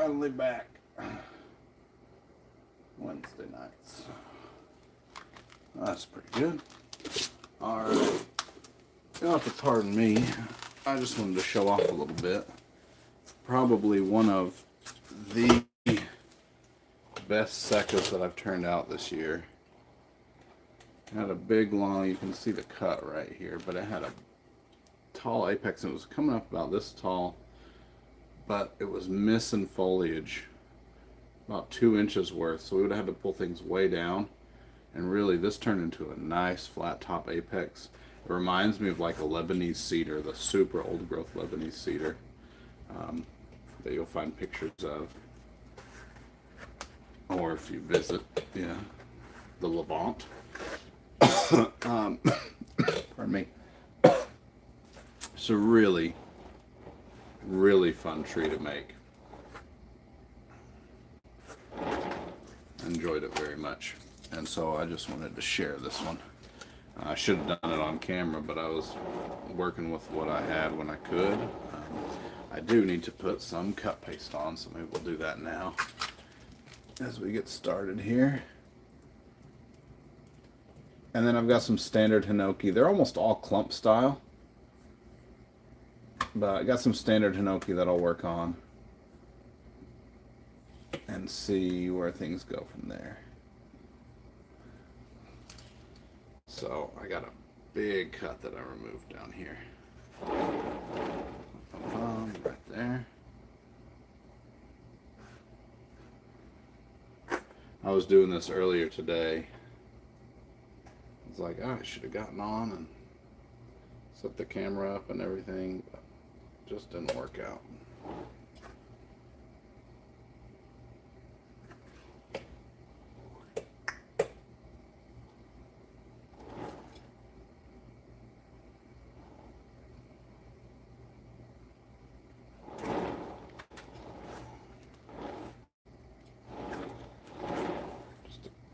finally back. Wednesday nights. That's pretty good. Alright. You'll have to pardon me. I just wanted to show off a little bit. Probably one of the best secas that I've turned out this year. It had a big long, you can see the cut right here, but it had a tall apex and it was coming up about this tall, but it was missing foliage about 2 inches worth, so we would have had to pull things way down, and really this turned into a nice flat top apex. It reminds me of like a Lebanese cedar, the super old growth Lebanese cedar that you'll find pictures of, or if you visit the Levant. Pardon me. It's a really, really fun tree to make. Enjoyed it very much, and so I just wanted to share this one. I should have done it on camera, but I was working with what I had when I could. I do need to put some cut paste on, so maybe we'll do that now as we get started here. And then I've got some standard Hinoki. They're almost all clump style, but I got some standard Hinoki that I'll work on and see where things go from there. So I got a big cut that I removed down here. Right there. I was doing this earlier today. I was like, oh, I should have gotten on and set the camera up and everything, but it just didn't work out.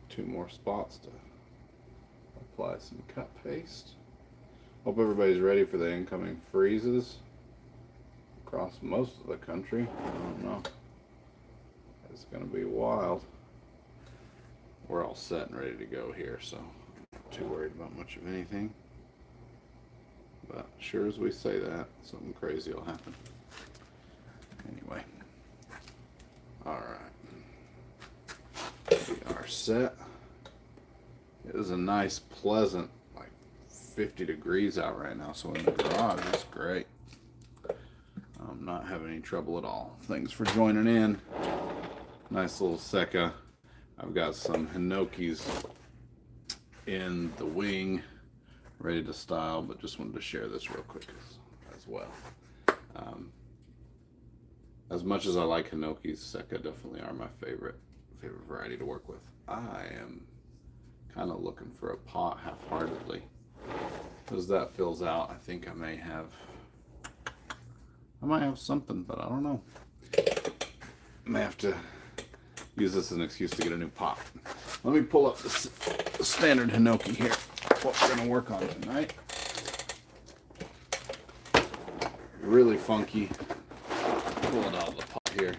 Two more spots to apply some cut paste. Hope everybody's ready for the incoming freezes across most of the country. I don't know. It's going to be wild. We're all set and ready to go here, so I'm not too worried about much of anything. But sure as we say that, something crazy will happen. Anyway. Alright. We are set. It is a nice, pleasant, like 50 degrees out right now, so in the garage it's great. I'm not having any trouble at all. Thanks for joining in. Nice little Seca. I've got some Hinokis in the wing, ready to style, but just wanted to share this real quick as well. As much as I like Hinokis, Seca definitely are my favorite variety to work with. I am kind of looking for a pot half-heartedly. As that fills out, I think I might have something, but I don't know. I may have to use this as an excuse to get a new pot. Let me pull up the standard Hinoki here. What we're gonna work on tonight. Really funky. Pull it out of the pot here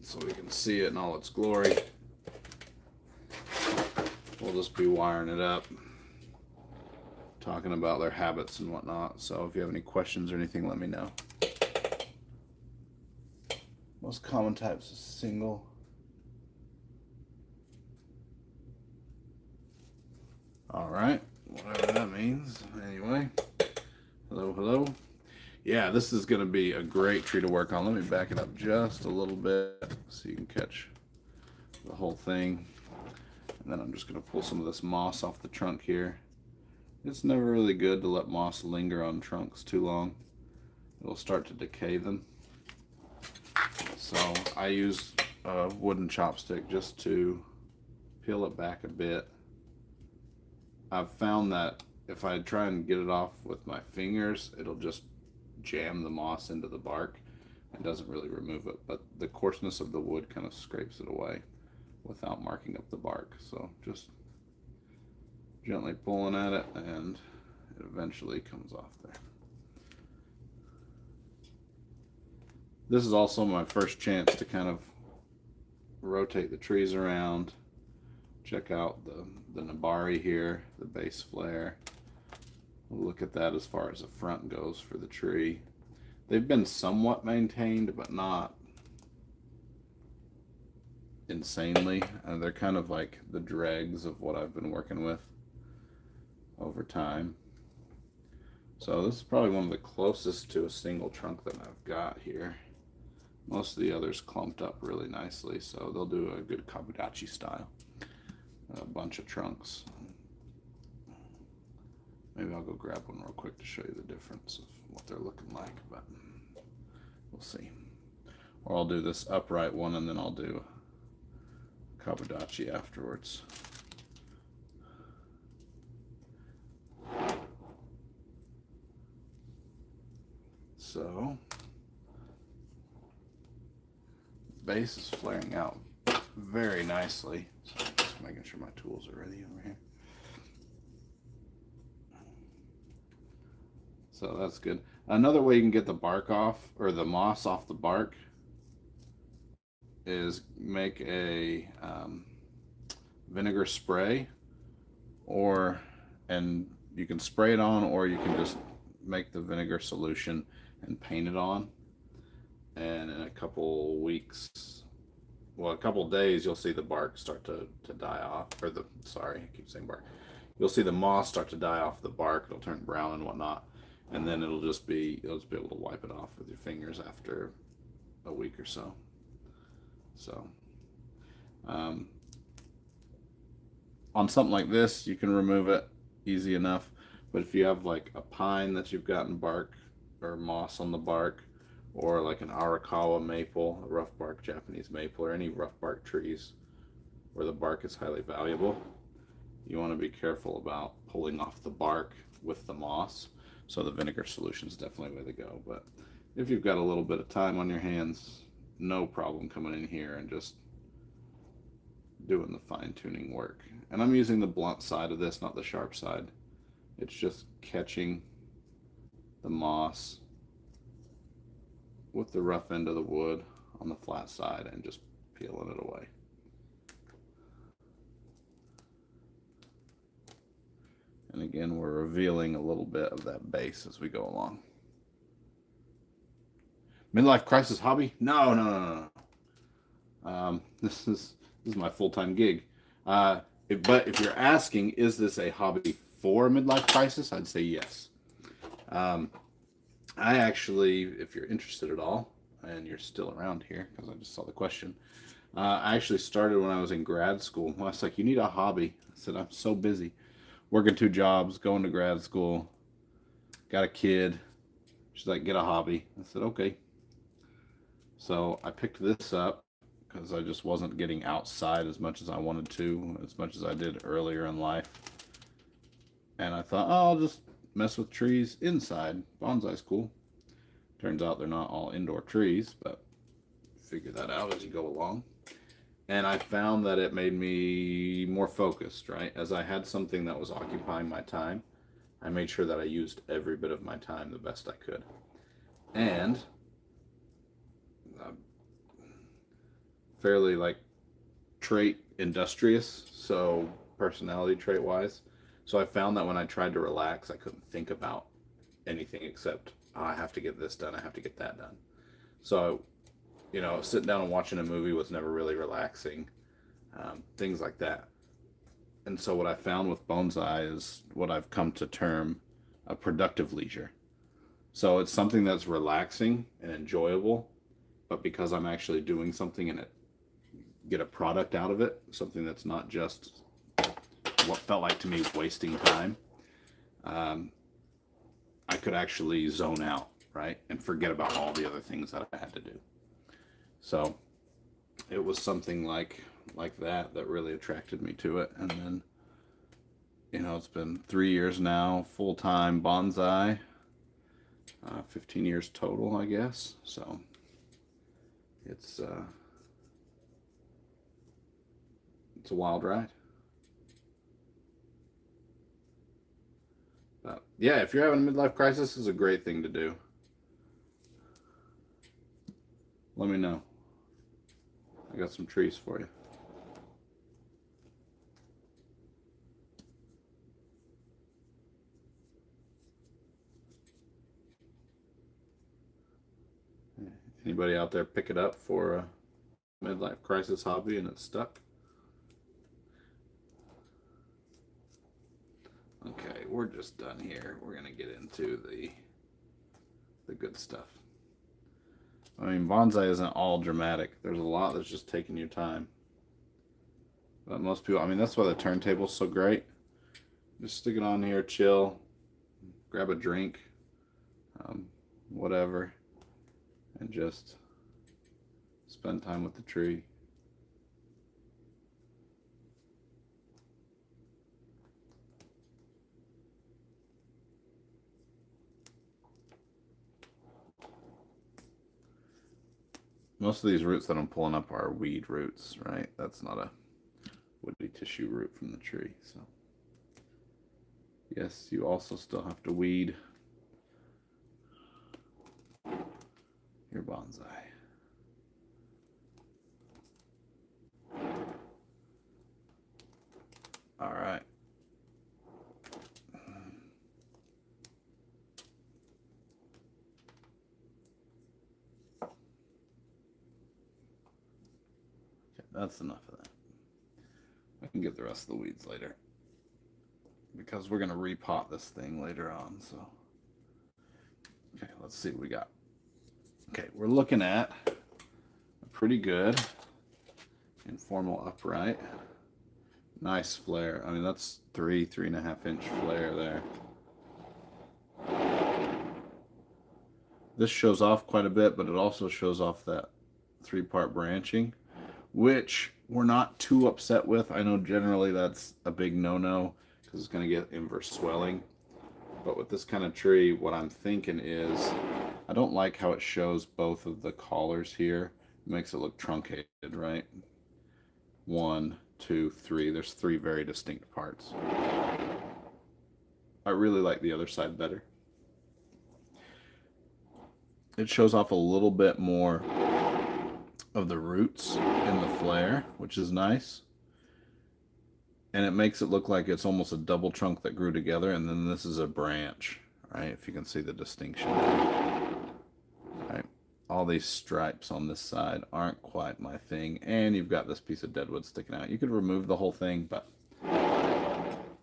so we can see it in all its glory. We'll just be wiring it up, talking about their habits and whatnot. So if you have any questions or anything, let me know. Most common types is single. All right, whatever that means. Anyway, hello, hello. Yeah, this is going to be a great tree to work on. Let me back it up just a little bit so you can catch the whole thing. And then I'm just going to pull some of this moss off the trunk here. It's never really good to let moss linger on trunks too long. It'll start to decay them. So I use a wooden chopstick just to peel it back a bit. I've found that if I try and get it off with my fingers, it'll just jam the moss into the bark and doesn't really remove it, but the coarseness of the wood kind of scrapes it away without marking up the bark. So just gently pulling at it and it eventually comes off there. This is also my first chance to kind of rotate the trees around. Check out the Nabari here, the base flare. We'll look at that as far as the front goes for the tree. They've been somewhat maintained, but not insanely. They're kind of like the dregs of what I've been working with over time. So this is probably one of the closest to a single trunk that I've got here. Most of the others clumped up really nicely, so they'll do a good kabudachi style. A bunch of trunks. Maybe I'll go grab one real quick to show you the difference of what they're looking like, but we'll see. Or I'll do this upright one and then I'll do kabudachi afterwards. So, base is flaring out very nicely. So just making sure my tools are ready over here. So that's good. Another way you can get the bark off, or the moss off the bark, is make a vinegar spray, and you can spray it on, or you can just make the vinegar solution and paint it on. And in a couple weeks, well, a couple days, you'll see the bark start to die off, or sorry, I keep saying bark. You'll see the moss start to die off the bark. It'll turn brown and whatnot. And then you'll just be able to wipe it off with your fingers after a week or so. So, on something like this, you can remove it easy enough. But if you have like a pine that you've gotten bark or moss on the bark, or like an Arakawa maple, a rough bark Japanese maple, or any rough bark trees where the bark is highly valuable, you want to be careful about pulling off the bark with the moss. So the vinegar solution is definitely the way to go. But if you've got a little bit of time on your hands, no problem coming in here and just doing the fine-tuning work. And I'm using the blunt side of this, not the sharp side. It's just catching the moss with the rough end of the wood on the flat side and just peeling it away. And again, we're revealing a little bit of that base as we go along. Midlife crisis hobby? No. This is my full-time gig. But if you're asking, is this a hobby for midlife crisis? I'd say yes. I actually, if you're interested at all, and you're still around here, because I just saw the question, I actually started when I was in grad school. I was like, you need a hobby. I said, I'm so busy. Working 2 jobs, going to grad school, got a kid. She's like, get a hobby. I said, okay. So I picked this up because I just wasn't getting outside as much as I wanted to, as much as I did earlier in life. And I thought, oh, I'll just mess with trees inside. Bonsai's cool. Turns out they're not all indoor trees, but figure that out as you go along. And I found that it made me more focused, right? As I had something that was occupying my time, I made sure that I used every bit of my time the best I could. And fairly like trait industrious, so personality trait wise. So I found that when I tried to relax, I couldn't think about anything except, oh, I have to get this done, I have to get that done. So, sitting down and watching a movie was never really relaxing, things like that. And so what I found with bonsai is what I've come to term a productive leisure. So it's something that's relaxing and enjoyable, but because I'm actually doing something and get a product out of it, something that's not just what felt like to me wasting time, I could actually zone out, right? And forget about all the other things that I had to do. So it was something like that really attracted me to it. And then, it's been 3 years now, full-time bonsai, 15 years total, I guess. So it's a wild ride. But yeah, if you're having a midlife crisis, it's a great thing to do. let me know. I got some trees for you. Anybody out there pick it up for a midlife crisis hobby and it's stuck? Okay, we're just done here. We're gonna get into the good stuff. I mean, bonsai isn't all dramatic. There's a lot that's just taking your time. But most people, I mean, that's why the turntable's so great. Just stick it on here, chill, grab a drink, whatever, and just spend time with the tree. Most of these roots that I'm pulling up are weed roots, right? That's not a woody tissue root from the tree. So yes, you also still have to weed your bonsai. All right. Okay, that's enough of that. I can get the rest of the weeds later, because we're going to repot this thing later on. So, okay, let's see what we got. Okay, we're looking at a pretty good informal upright. Nice flare. I mean, that's 3.5 inch flare there. This shows off quite a bit, but it also shows off that 3-part branching, which we're not too upset with. I know generally that's a big no-no because it's going to get inverse swelling. But with this kind of tree, what I'm thinking is, I don't like how it shows both of the collars here. It makes it look truncated, right? 1, 2, 3. There's 3 very distinct parts. I really like the other side better. It shows off a little bit more of the roots in the flare, which is nice. And it makes it look like it's almost a double trunk that grew together, and then this is a branch, right? If you can see the distinction. Right? All these stripes on this side aren't quite my thing, and you've got this piece of deadwood sticking out. You could remove the whole thing, but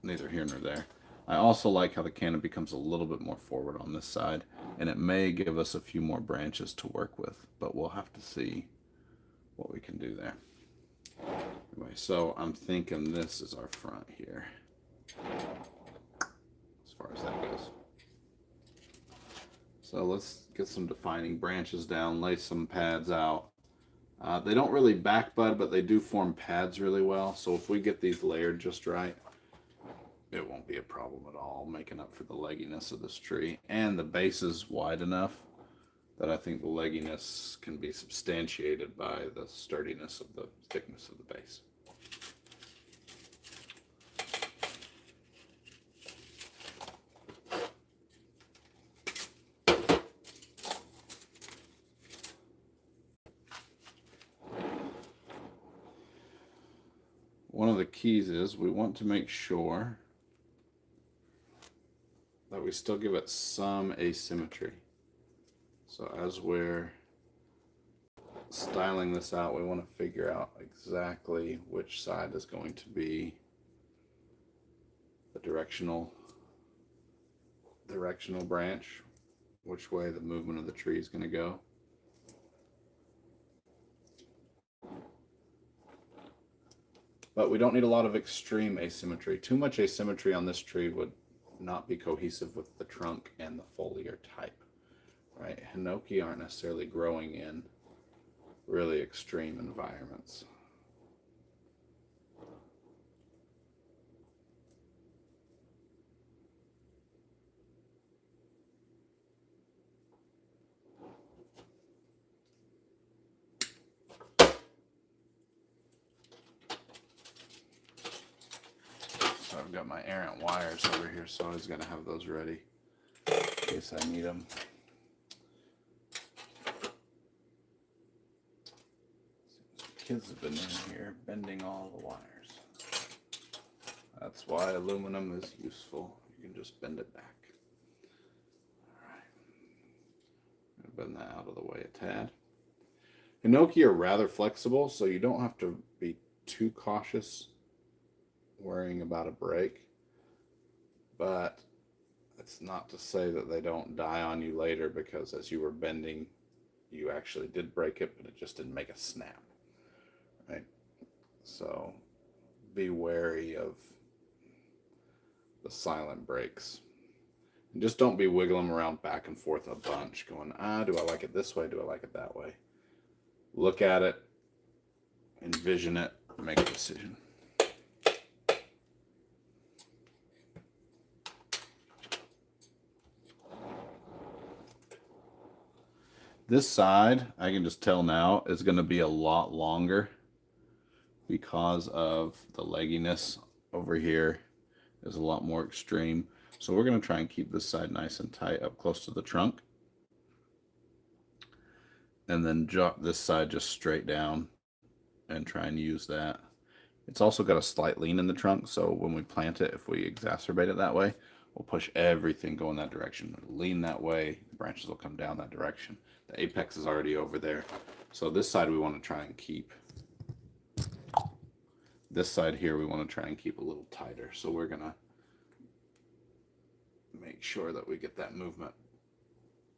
neither here nor there. I also like how the canopy comes a little bit more forward on this side, and it may give us a few more branches to work with, but we'll have to see what we can do there. Anyway, so I'm thinking this is our front here, as far as that goes. So let's get some defining branches down, lay some pads out. They don't really back bud, but they do form pads really well. So if we get these layered just right, it won't be a problem at all, making up for the legginess of this tree. And the base is wide enough that I think the legginess can be substantiated by the sturdiness of the thickness of the base. One of the keys is we want to make sure that we still give it some asymmetry. So as we're styling this out, we want to figure out exactly which side is going to be the directional branch, which way the movement of the tree is going to go. But we don't need a lot of extreme asymmetry. Too much asymmetry on this tree would not be cohesive with the trunk and the foliar type, right? Hinoki aren't necessarily growing in really extreme environments. So I've got my errant wires over here, so I was gonna have those ready in case I need them. Kids have been in here bending all the wires. That's why aluminum is useful. You can just bend it back. Alright. Bend that out of the way a tad. Hinoki are rather flexible, so you don't have to be too cautious worrying about a break. But it's not to say that they don't die on you later, because as you were bending, you actually did break it, but it just didn't make a snap. Right? So be wary of the silent breaks. And just don't be wiggling them around back and forth a bunch, going, do I like it this way? Do I like it that way? Look at it, envision it, make a decision. This side, I can just tell now, is going to be a lot longer because of the legginess over here is a lot more extreme. So we're going to try and keep this side nice and tight up close to the trunk. And then drop this side just straight down and try and use that. It's also got a slight lean in the trunk, so when we plant it, if we exacerbate it that way, we'll push everything going that direction. It'll lean that way, the branches will come down that direction. The apex is already over there. So this side we want to try and keep. This side here we want to try and keep a little tighter. So we're going to make sure that we get that movement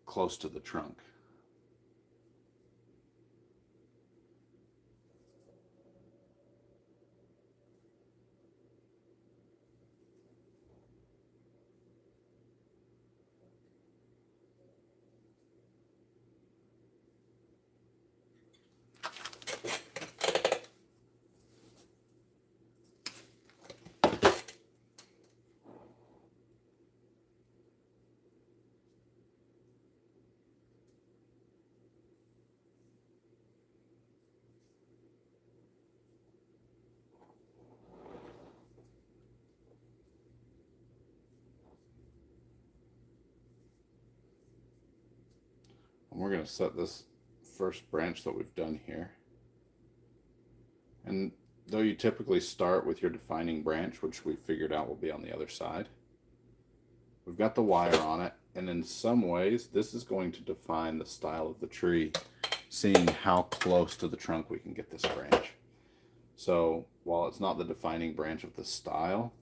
close to the trunk. And we're going to set this first branch that we've done here. And though you typically start with your defining branch, which we figured out will be on the other side, we've got the wire on it, and in some ways this is going to define the style of the tree, seeing how close to the trunk we can get this branch. So while it's not the defining branch of the style,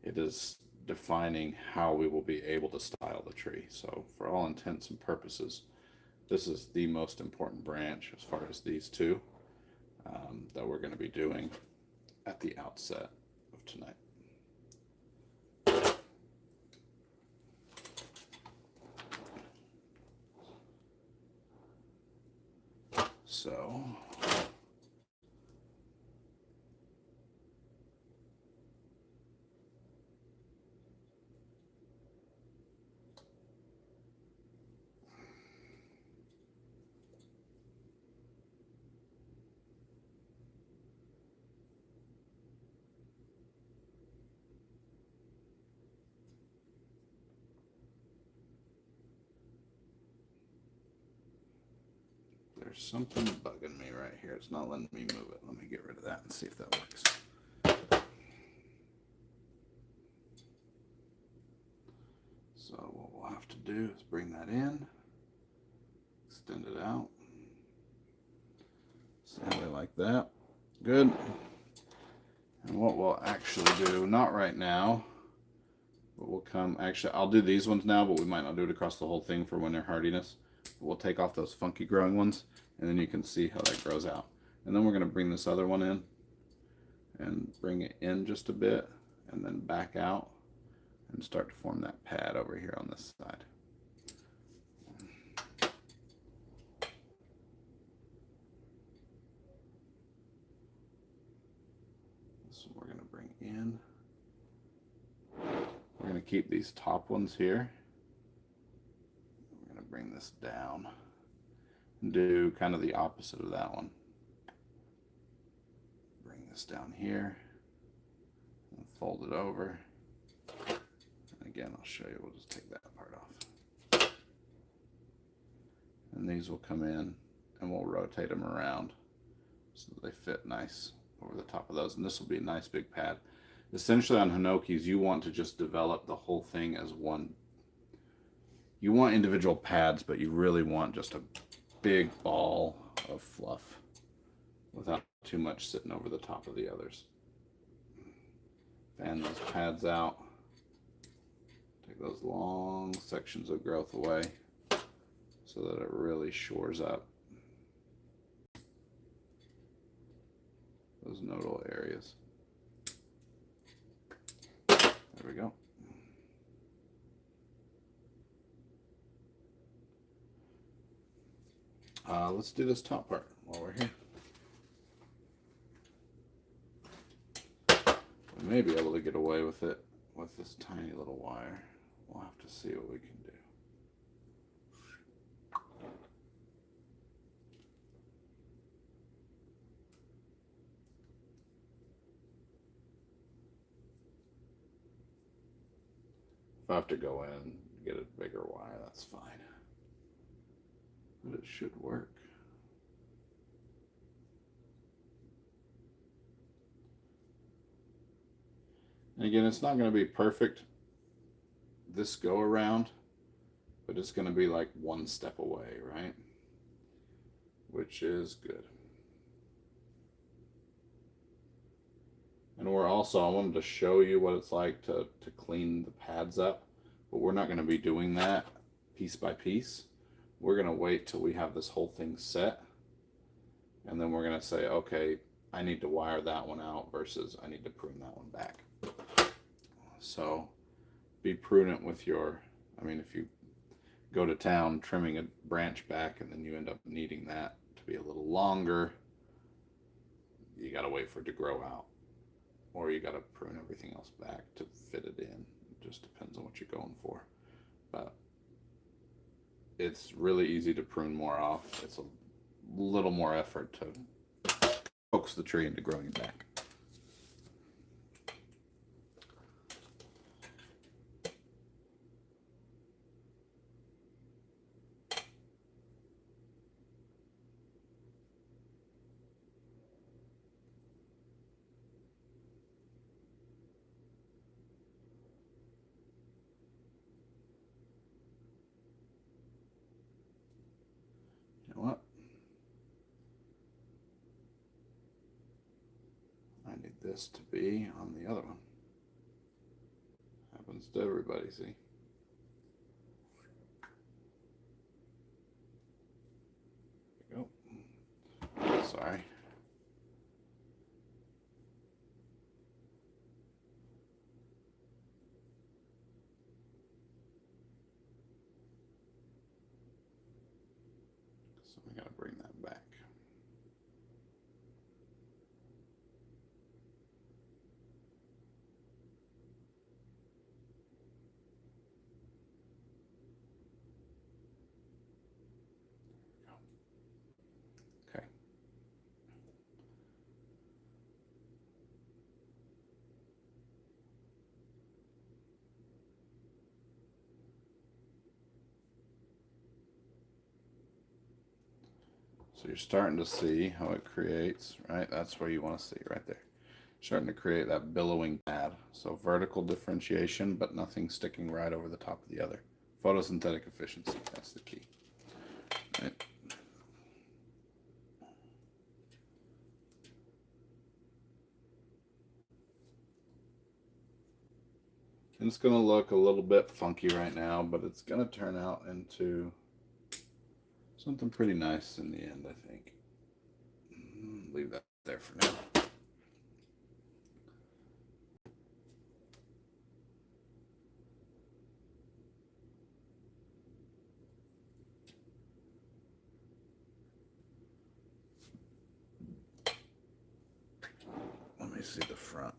it is defining how we will be able to style the tree. So for all intents and purposes, this is the most important branch as far as these two that we're going to be doing at the outset of tonight. So there's something bugging me right here. It's not letting me move it. Let me get rid of that and see if that works. So what we'll have to do is bring that in, extend it out, simply like that. Good. And what we'll actually do, not right now, but we'll come, actually I'll do these ones now, but we might not do it across the whole thing for winter hardiness. We'll take off those funky growing ones, and then you can see how that grows out. And then we're going to bring this other one in and bring it in just a bit, and then back out and start to form that pad over here on this side. This one we're going to bring in. We're going to keep these top ones here. We're going to bring this down and do kind of the opposite of that one. Bring this down here and fold it over. And again, I'll show you, we'll just take that part off. And these will come in and we'll rotate them around so they fit nice over the top of those. And this will be a nice big pad. Essentially on Hinokis, you want to just develop the whole thing as one. You want individual pads, but you really want just a big ball of fluff without too much sitting over the top of the others. Fan those pads out. Take those long sections of growth away so that it really shores up those nodal areas. There we go. Let's do this top part while we're here. We may be able to get away with it with this tiny little wire. We'll have to see what we can do. If I have to go in and get a bigger wire, that's fine. But it should work. And again, it's not going to be perfect this go around, but it's going to be like one step away, right? Which is good. And we're also, I wanted to show you what it's like to clean the pads up, but we're not going to be doing that piece by piece. We're going to wait till we have this whole thing set, and then we're going to say, okay, I need to wire that one out versus I need to prune that one back. So be prudent with your, I mean, if you go to town trimming a branch back and then you end up needing that to be a little longer, you got to wait for it to grow out, or you got to prune everything else back to fit it in. It just depends on what you're going for. But it's really easy to prune more off. It's a little more effort to coax the tree into growing it back. You know what? I need this to be on the other one. Happens to everybody, see? There we go. Sorry. So we got to bring that back. Okay. So you're starting to see how it creates, right? That's where you want to see, right there. Starting to create that billowing pad. So vertical differentiation, but nothing sticking right over the top of the other. Photosynthetic efficiency, that's the key. Right. And it's going to look a little bit funky right now, but it's going to turn out into something pretty nice in the end, I think. Leave that there for now. Let me see the front.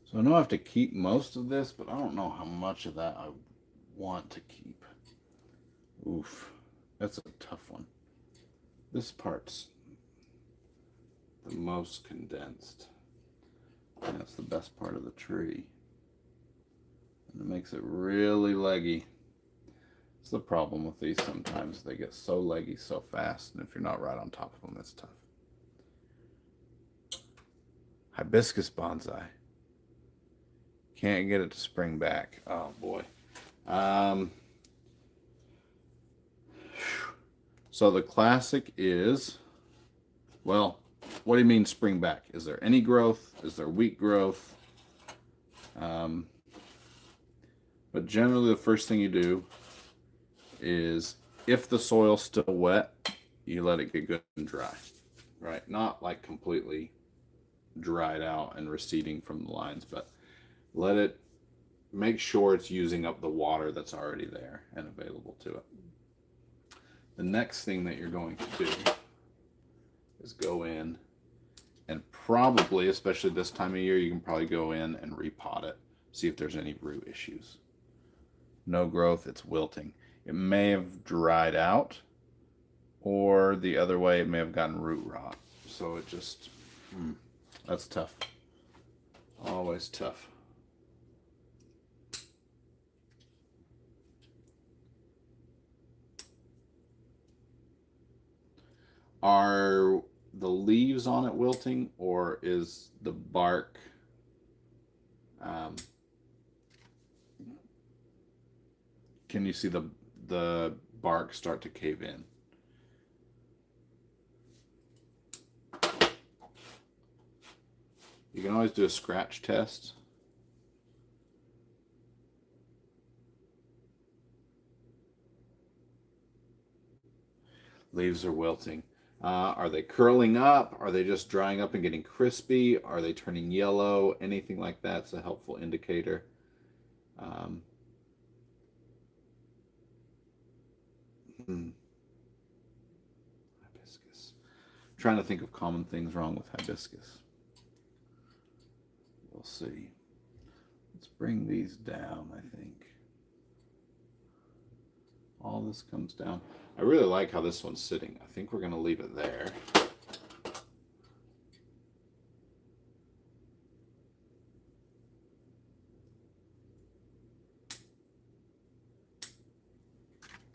So I know I have to keep most of this, but I don't know how much of that I want to keep. Oof, that's a tough one. This part's the most condensed. And that's the best part of the tree. And it makes it really leggy. It's the problem with these sometimes. They get so leggy so fast, and if you're not right on top of them, it's tough. Hibiscus bonsai. Can't get it to spring back. Oh boy. So the classic is, well, what do you mean spring back? Is there any growth? Is there weak growth? But generally the first thing you do is, if the soil's still wet, you let it get good and dry, right? Not like completely dried out and receding from the lines, but let it, make sure it's using up the water that's already there and available to it. The next thing that you're going to do is go in and probably, especially this time of year, you can probably go in and repot it, see if there's any root issues. No growth, it's wilting. It may have dried out, or the other way, it may have gotten root rot. So it just, that's tough. Always tough. Are the leaves on it wilting, or is the bark can you see the bark start to cave in? You can always do a scratch test. Leaves are wilting. Are they curling up? Are they just drying up and getting crispy? Are they turning yellow? Anything like that's a helpful indicator. Hibiscus. I'm trying to think of common things wrong with hibiscus. We'll see. Let's bring these down, I think. All this comes down. I really like how this one's sitting. I think we're going to leave it there.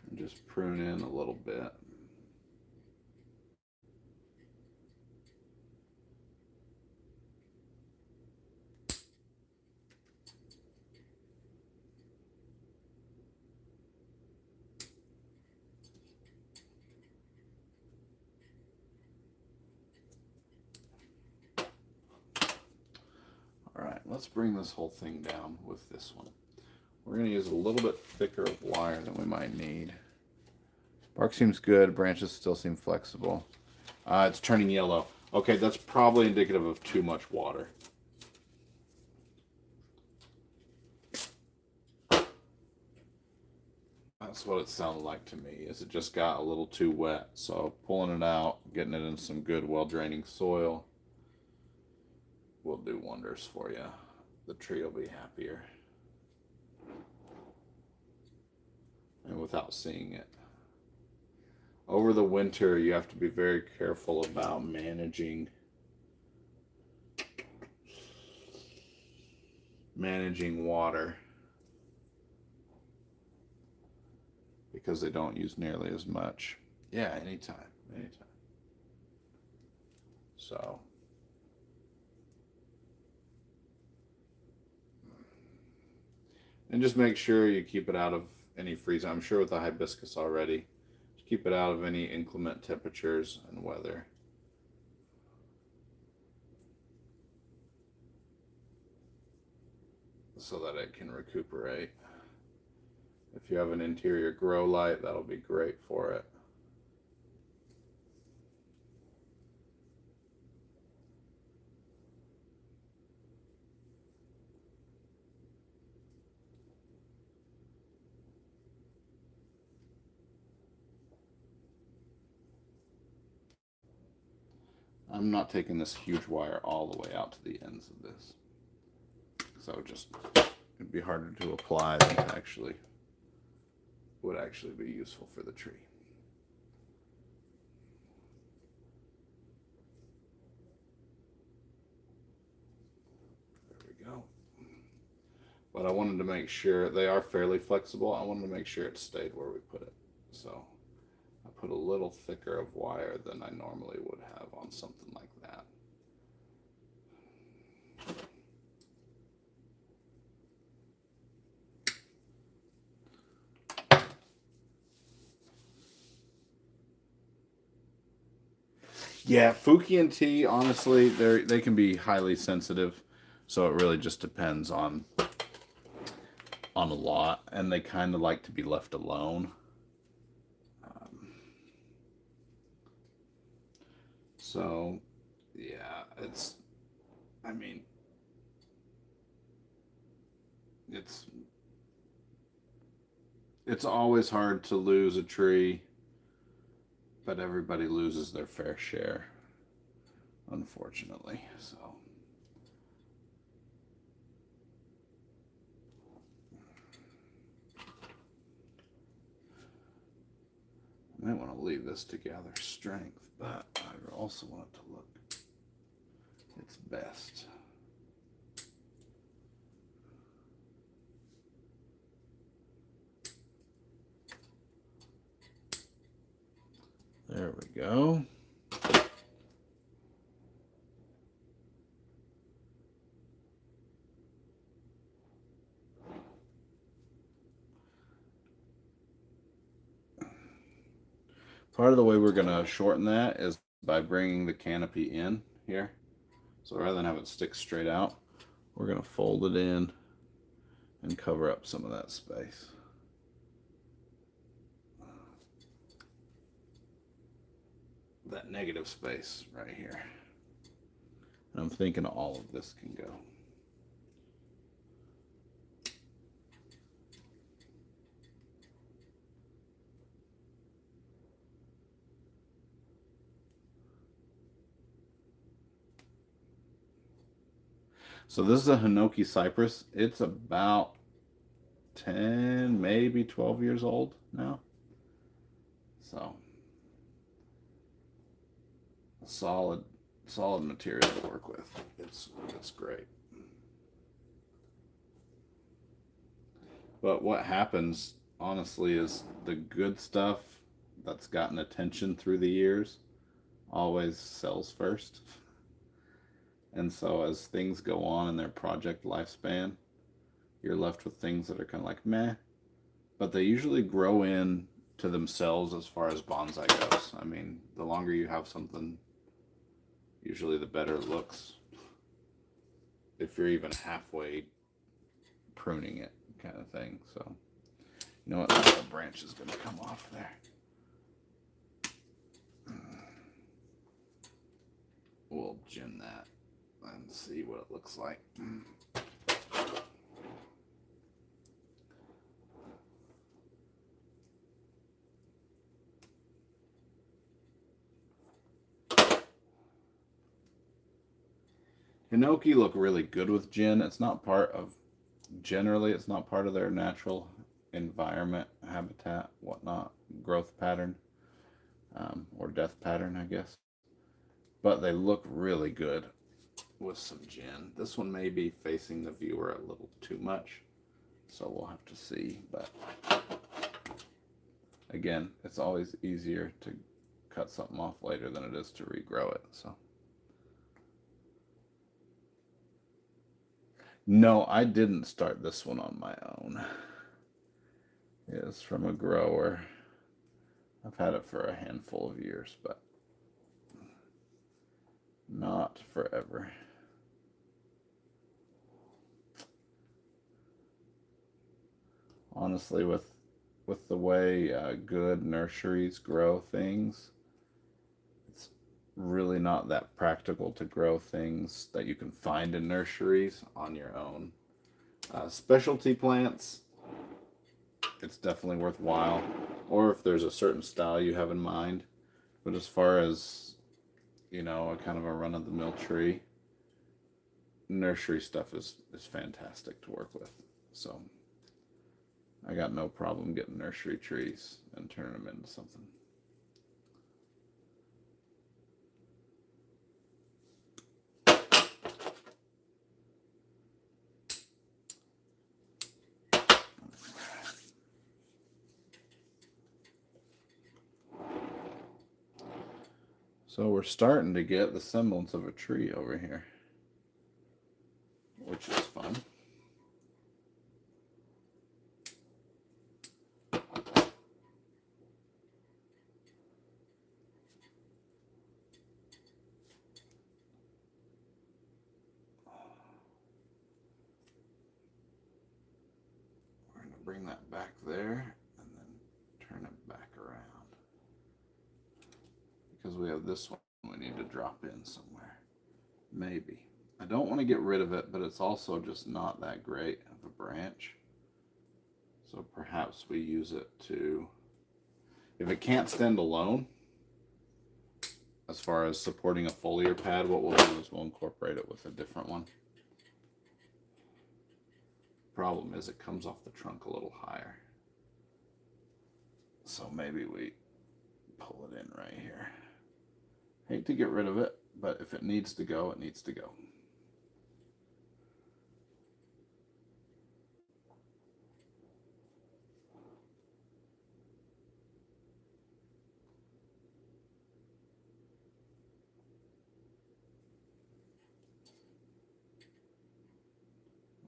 And just prune in a little bit. Let's bring this whole thing down with this one. We're going to use a little bit thicker of wire than we might need. Bark seems good. Branches still seem flexible. It's turning yellow. Okay, that's probably indicative of too much water. That's what it sounded like to me, is it just got a little too wet. So pulling it out, getting it in some good, well-draining soil will do wonders for you. The tree will be happier. And without seeing it. Over the winter, you have to be very careful about managing water, because they don't use nearly as much. Yeah, anytime. So, and just make sure you keep it out of any freeze. I'm sure with the hibiscus already, just keep it out of any inclement temperatures and weather. So that it can recuperate. If you have an interior grow light, that'll be great for it. I'm not taking this huge wire all the way out to the ends of this. So just it'd be harder to apply than to actually would actually be useful for the tree. There we go. But I wanted to make sure they are fairly flexible. I wanted to make sure it stayed where we put it. So I put a little thicker of wire than I normally would have on something like that. Yeah, Fukian tea, honestly, they can be highly sensitive, so it really just depends on a lot, and they kind of like to be left alone. So, yeah, I mean, it's always hard to lose a tree, but everybody loses their fair share, unfortunately. So, I might want to leave this to gather strength, but I also want it to look its best. There we go. Part of the way we're going to shorten that is by bringing the canopy in here. So rather than have it stick straight out, we're going to fold it in and cover up some of that space. That negative space right here. And I'm thinking all of this can go. So this is a HINOKI cypress. It's about 10, maybe 12 years old now. So solid material to work with. It's great. But what happens, honestly, is the good stuff that's gotten attention through the years always sells first. And so as things go on in their project lifespan, you're left with things that are kind of like meh, but they usually grow in to themselves as far as bonsai goes. I mean, the longer you have something, usually the better it looks. If you're even halfway pruning it, kind of thing. So, you know what? That little branch is going to come off there. We'll gem that and see what it looks like. Hinoki look really good with gin. It's not part of, generally it's not part of their natural environment, habitat, whatnot, growth pattern, or death pattern, I guess. But they look really good with some gin. This one may be facing the viewer a little too much, so we'll have to see. But again, it's always easier to cut something off later than it is to regrow it. So no, I didn't start this one on my own. It's from a grower. I've had it for a handful of years, but not forever. Honestly, with the way good nurseries grow things, it's really not that practical to grow things that you can find in nurseries on your own. Specialty plants, it's definitely worthwhile, or if there's a certain style you have in mind. But as far as, you know, a kind of a run-of-the-mill tree, nursery stuff is fantastic to work with. So I got no problem getting nursery trees and turning them into something. So we're starting to get the semblance of a tree over here, which is fun. We're going to bring that back there and then turn it back around. Because we have this one we need to drop in somewhere. Maybe. I don't want to get rid of it, but it's also just not that great of a branch. So perhaps we use it to, if it can't stand alone, as far as supporting a foliar pad, what we'll do is we'll incorporate it with a different one. Problem is it comes off the trunk a little higher. So maybe we pull it in right here. Hate to get rid of it, but if it needs to go, it needs to go.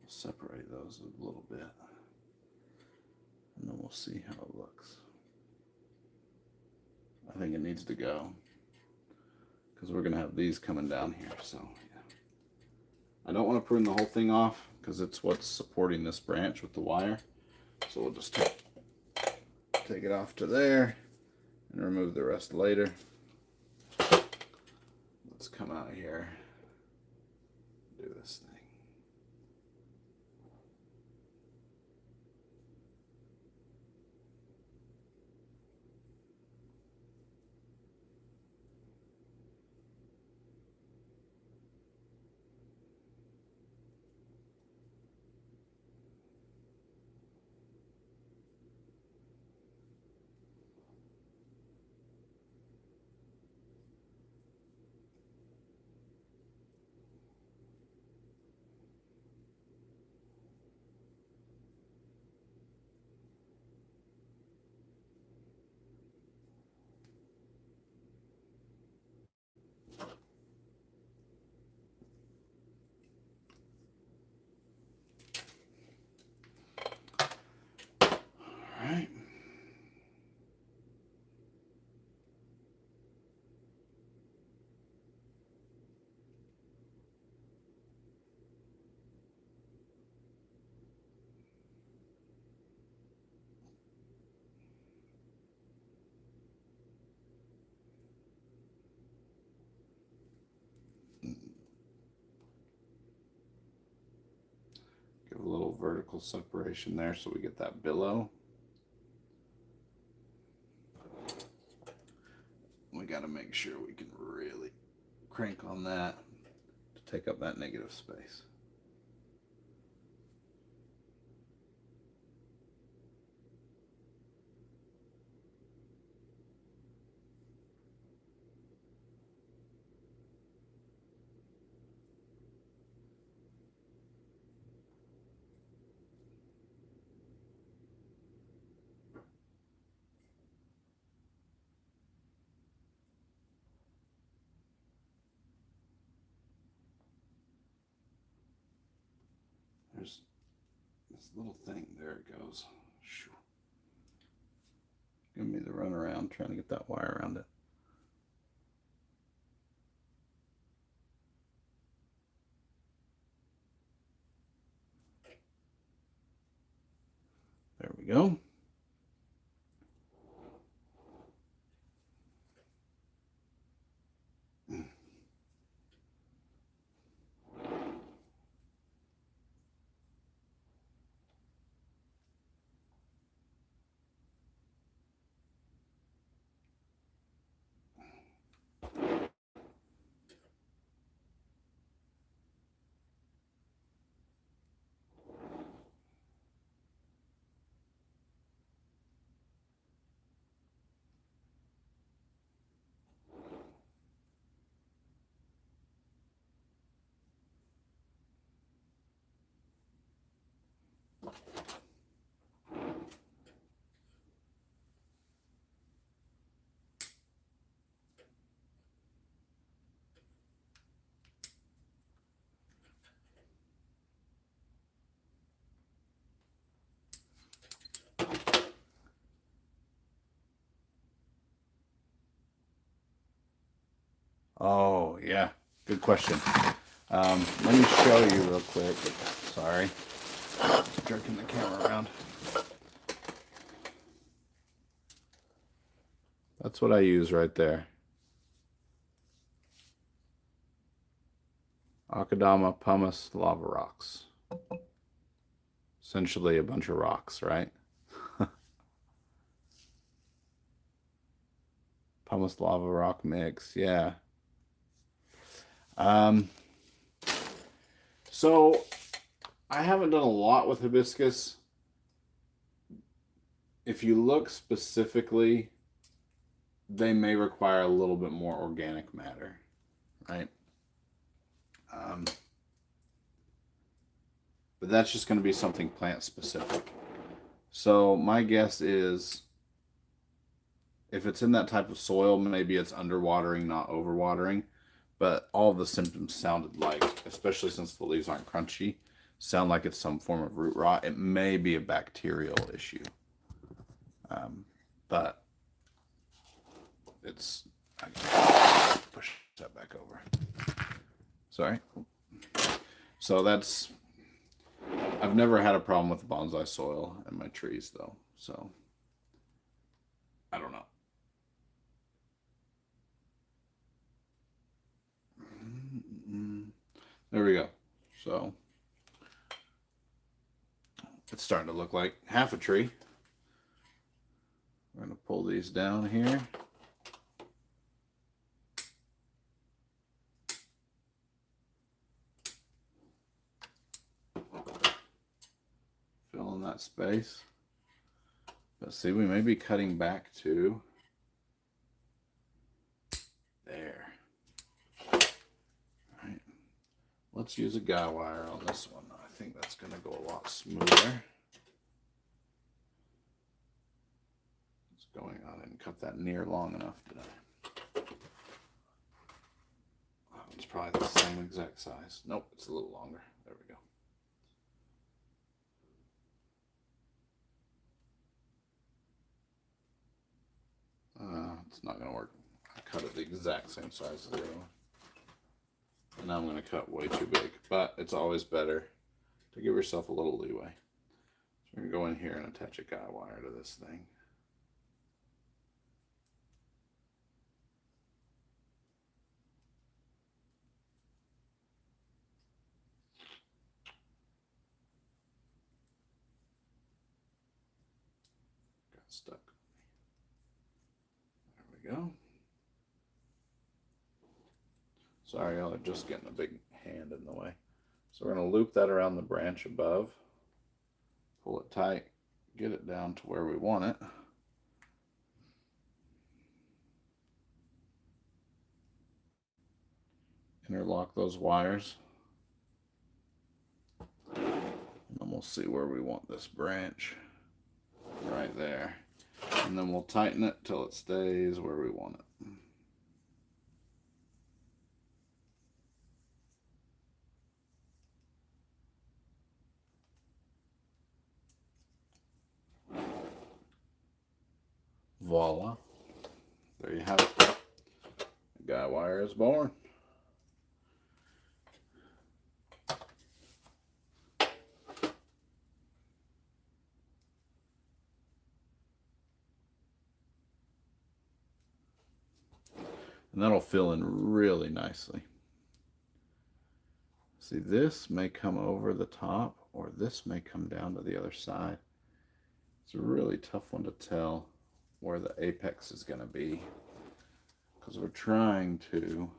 We'll separate those a little bit, and then we'll see how it looks. I think it needs to go, because we're going to have these coming down here. So yeah. I don't want to prune the whole thing off, because it's what's supporting this branch with the wire. So we'll just take it off to there and remove the rest later. Let's come out here, do this thing. All right. Give a little vertical separation there so we get that billow. We got to make sure we can really crank on that to take up that negative space. There's this little thing. There it goes. Give me the run around trying to get that wire around it. There we go. Oh, yeah. Good question. Let me show you real quick. Sorry. Jerking the camera around. That's what I use right there. Akadama pumice lava rocks. Essentially a bunch of rocks, right? Pumice lava rock mix, yeah. So I haven't done a lot with hibiscus. If you look specifically, they may require a little bit more organic matter, right? But that's just going to be something plant specific. So my guess is if it's in that type of soil, maybe it's underwatering, not overwatering. But all the symptoms sounded like, especially since the leaves aren't crunchy, sound like it's some form of root rot. It may be a bacterial issue. But it's, I can push that back over. Sorry. So that's, I've never had a problem with bonsai soil in my trees though. So I don't know. There we go. So it's starting to look like half a tree. We're going to pull these down here. Fill in that space. But see, we may be cutting back to there. All right. Let's use a guy wire on this one. I think that's going to go a lot smoother. It's going on and cut that near long enough, did I? It's probably the same exact size. Nope, it's a little longer. There we go. It's not going to work. I cut it the exact same size as the other one. And now I'm going to cut way too big. But it's always better to give yourself a little leeway. So we're going to go in here and attach a guy wire to this thing. Got stuck. There we go. Sorry, y'all are just getting a big hand in the way. So we're going to loop that around the branch above. Pull it tight. Get it down to where we want it. Interlock those wires. And then we'll see where we want this branch. Right there. And then we'll tighten it till it stays where we want it. Voila. There you have it. The guy wire is born. And that'll fill in really nicely. See, this may come over the top or this may come down to the other side. It's a really tough one to tell where the apex is going to be because we're trying to.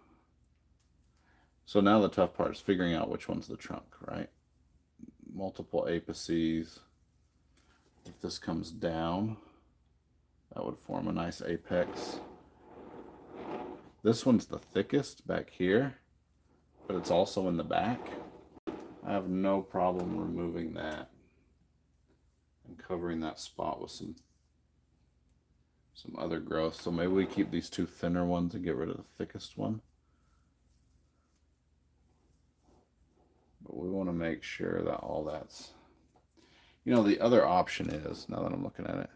So now the tough part is figuring out which one's the trunk, right? Multiple apices. If this comes down, that would form a nice apex. This one's the thickest back here, but it's also in the back. I have no problem removing that and covering that spot with some other growth. So maybe we keep these two thinner ones and get rid of the thickest one. But we want to make sure that all that's, you know, the other option is, now that I'm looking at it.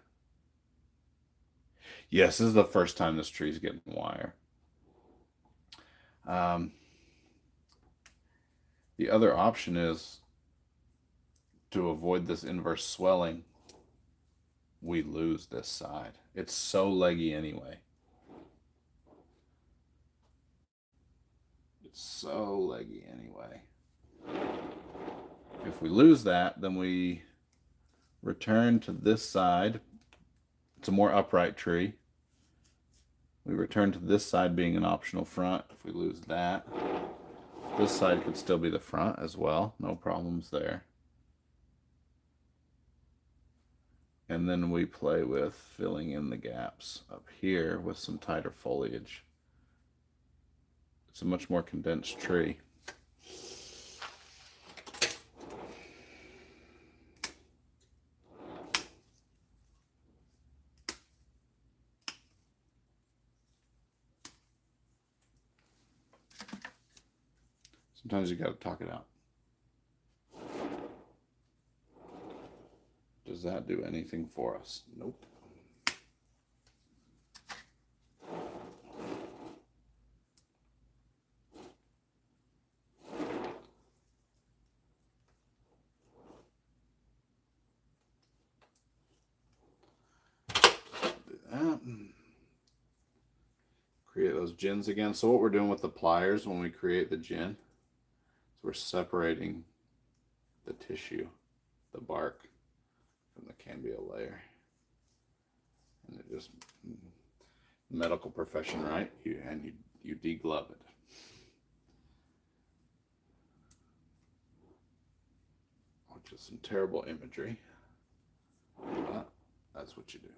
Yes, this is the first time this tree's getting wire. The other option is to avoid this inverse swelling, we lose this side. It's so leggy anyway. It's so leggy anyway. If we lose that, then we return to this side. It's a more upright tree. We return to this side being an optional front. If we lose that, this side could still be the front as well. No problems there. And then we play with filling in the gaps up here with some tighter foliage. It's a much more condensed tree. Sometimes you got to talk it out. Does that do anything for us? Nope. Do that. Create those gins again. So what we're doing with the pliers when we create the gin, we're separating the tissue, the bark, from the cambia layer. And it just, medical profession, right? You deglove it. Which is some terrible imagery, but that's what you do.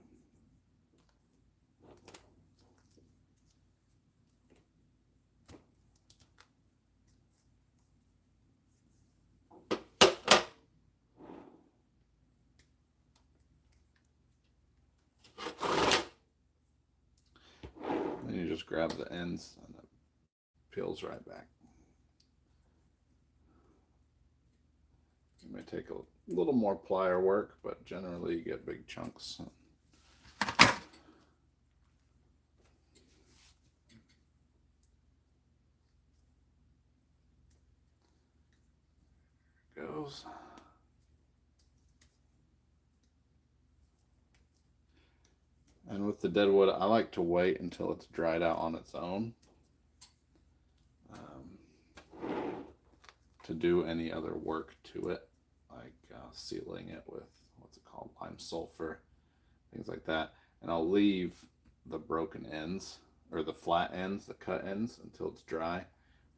Then you just grab the ends and it peels right back. It may take a little more plier work, but generally you get big chunks. There it goes. And with the deadwood, I like to wait until it's dried out on its own to do any other work to it, like sealing it with, what's it called, lime sulfur, things like that. And I'll leave the broken ends, or the flat ends, the cut ends, until it's dry,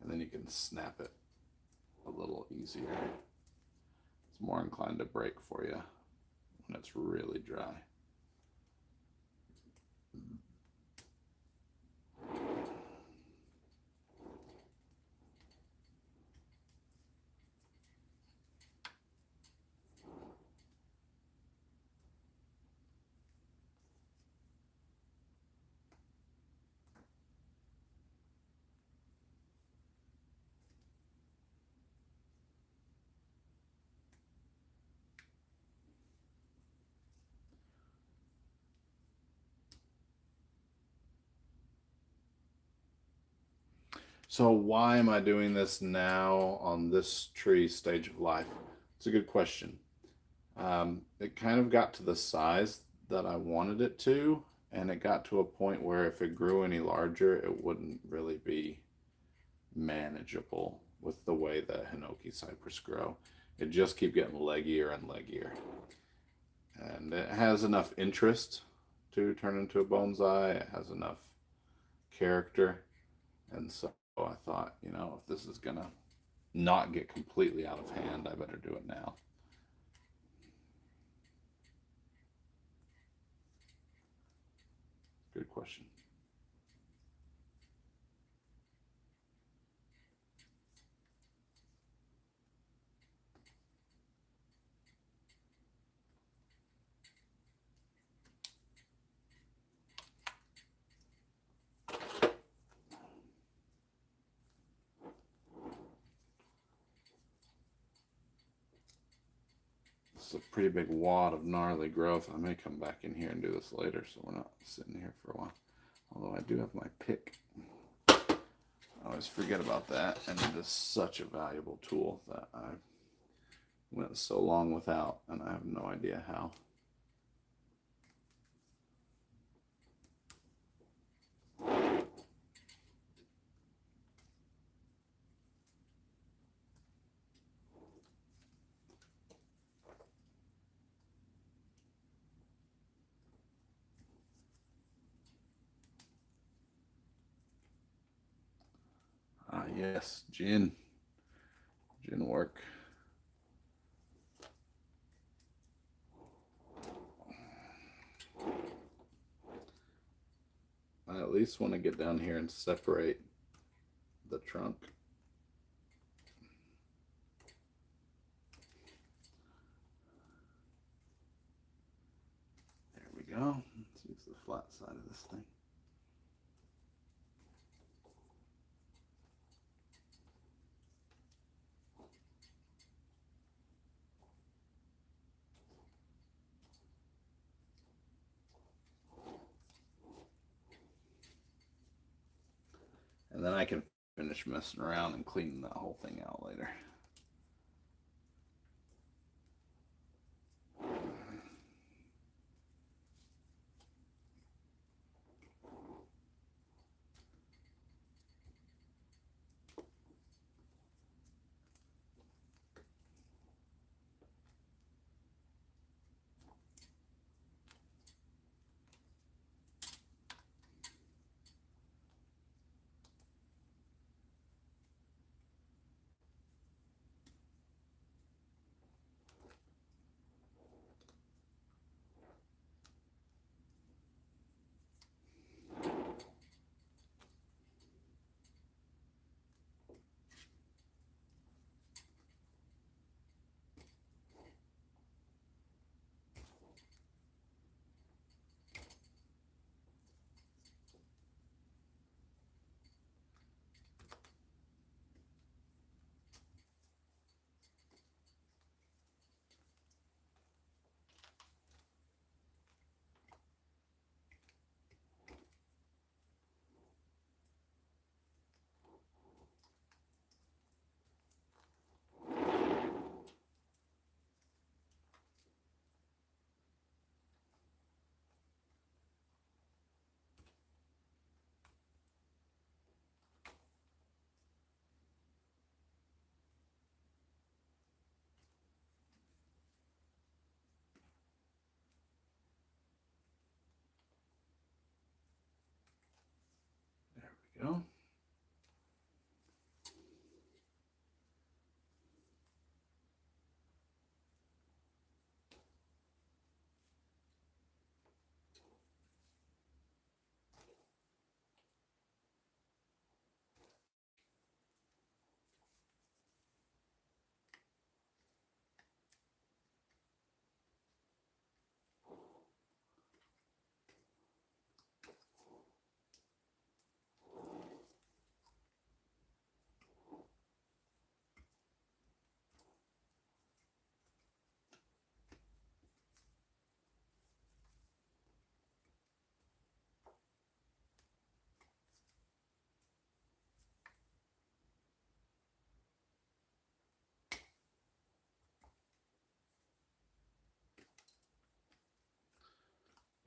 and then you can snap it a little easier. It's more inclined to break for you when it's really dry. So why am I doing this now on this tree stage of life? It's a good question. It kind of got to the size that I wanted it to, and it got to a point where if it grew any larger, it wouldn't really be manageable with the way that Hinoki cypress grow. It just keep getting leggier and leggier. And it has enough interest to turn into a bonsai. It has enough character. And so I thought, you know, if this is gonna not get completely out of hand, I better do it now. Good question. It's a pretty big wad of gnarly growth. I may come back in here and do this later, so we're not sitting here for a while. Although I do have my pick. I always forget about that, and it is such a valuable tool that I went so long without, and I have no idea how. Ah, yes, gin work. I at least want to get down here and separate the trunk. There we go. Let's use the flat side of this thing. And then I can finish messing around and cleaning that whole thing out later. There we go.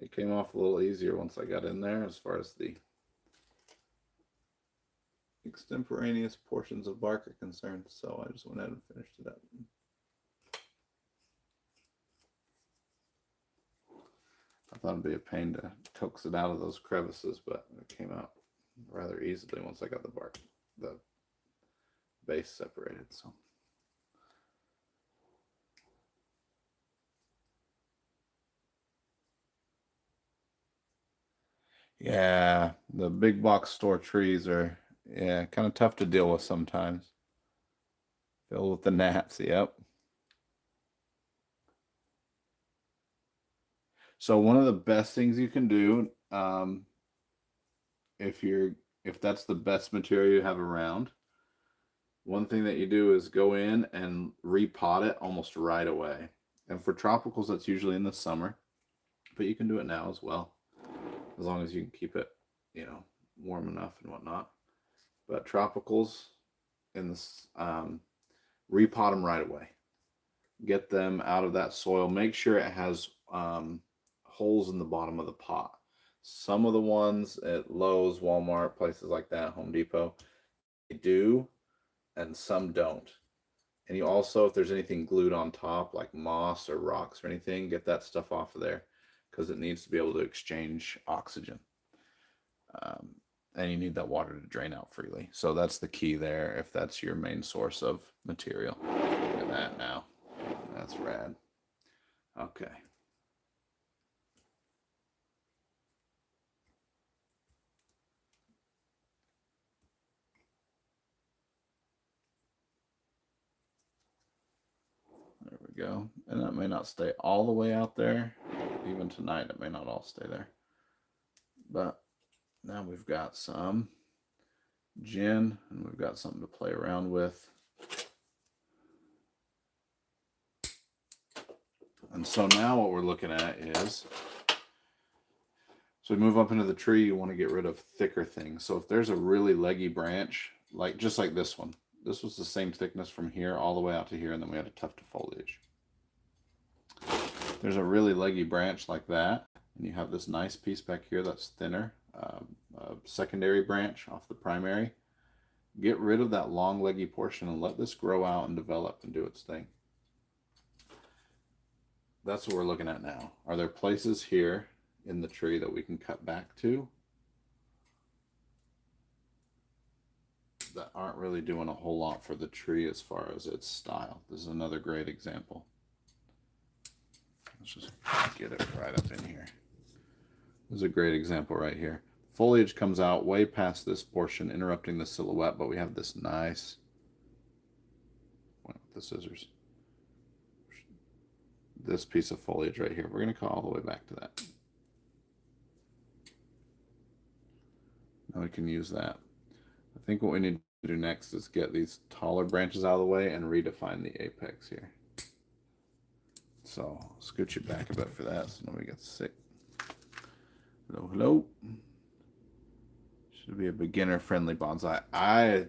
It came off a little easier once I got in there as far as the extemporaneous portions of bark are concerned, so I just went ahead and finished it up. I thought it'd be a pain to coax it out of those crevices, but it came out rather easily once I got the base separated. So yeah, the big box store trees are kind of tough to deal with sometimes. Filled with the gnats, yep. So one of the best things you can do, if that's the best material you have around, one thing that you do is go in and repot it almost right away. And for tropicals, that's usually in the summer, but you can do it now as well, as long as you can keep it, warm enough and whatnot. But tropicals in this, repot them right away. Get them out of that soil. Make sure it has holes in the bottom of the pot. Some of the ones at Lowe's, Walmart, places like that, Home Depot, they do, and some don't. And you also, if there's anything glued on top, like moss or rocks or anything, get that stuff off of there because it needs to be able to exchange oxygen. And you need that water to drain out freely. So that's the key there if that's your main source of material. Look at that now. That's rad. Okay. There we go. And that may not stay all the way out there. Even tonight, it may not all stay there. But now we've got some gin, and we've got something to play around with. And so now what we're looking at is, so we move up into the tree, you want to get rid of thicker things. So if there's a really leggy branch, like just like this one, this was the same thickness from here all the way out to here, and then we had a tuft of foliage. There's a really leggy branch like that, and you have this nice piece back here that's thinner, a secondary branch off the primary. Get rid of that long leggy portion and let this grow out and develop and do its thing. That's what we're looking at now. Are there places here in the tree that we can cut back to that aren't really doing a whole lot for the tree as far as its style? This is another great example. Let's just get it right up in here. This is a great example right here. Foliage comes out way past this portion, interrupting the silhouette, but we have this nice, with the scissors, this piece of foliage right here. We're going to go all the way back to that. Now we can use that. I think what we need to do next is get these taller branches out of the way and redefine the apex here. So I'll scoot you back a bit for that so nobody gets sick. Hello, hello. Should be a beginner-friendly bonsai.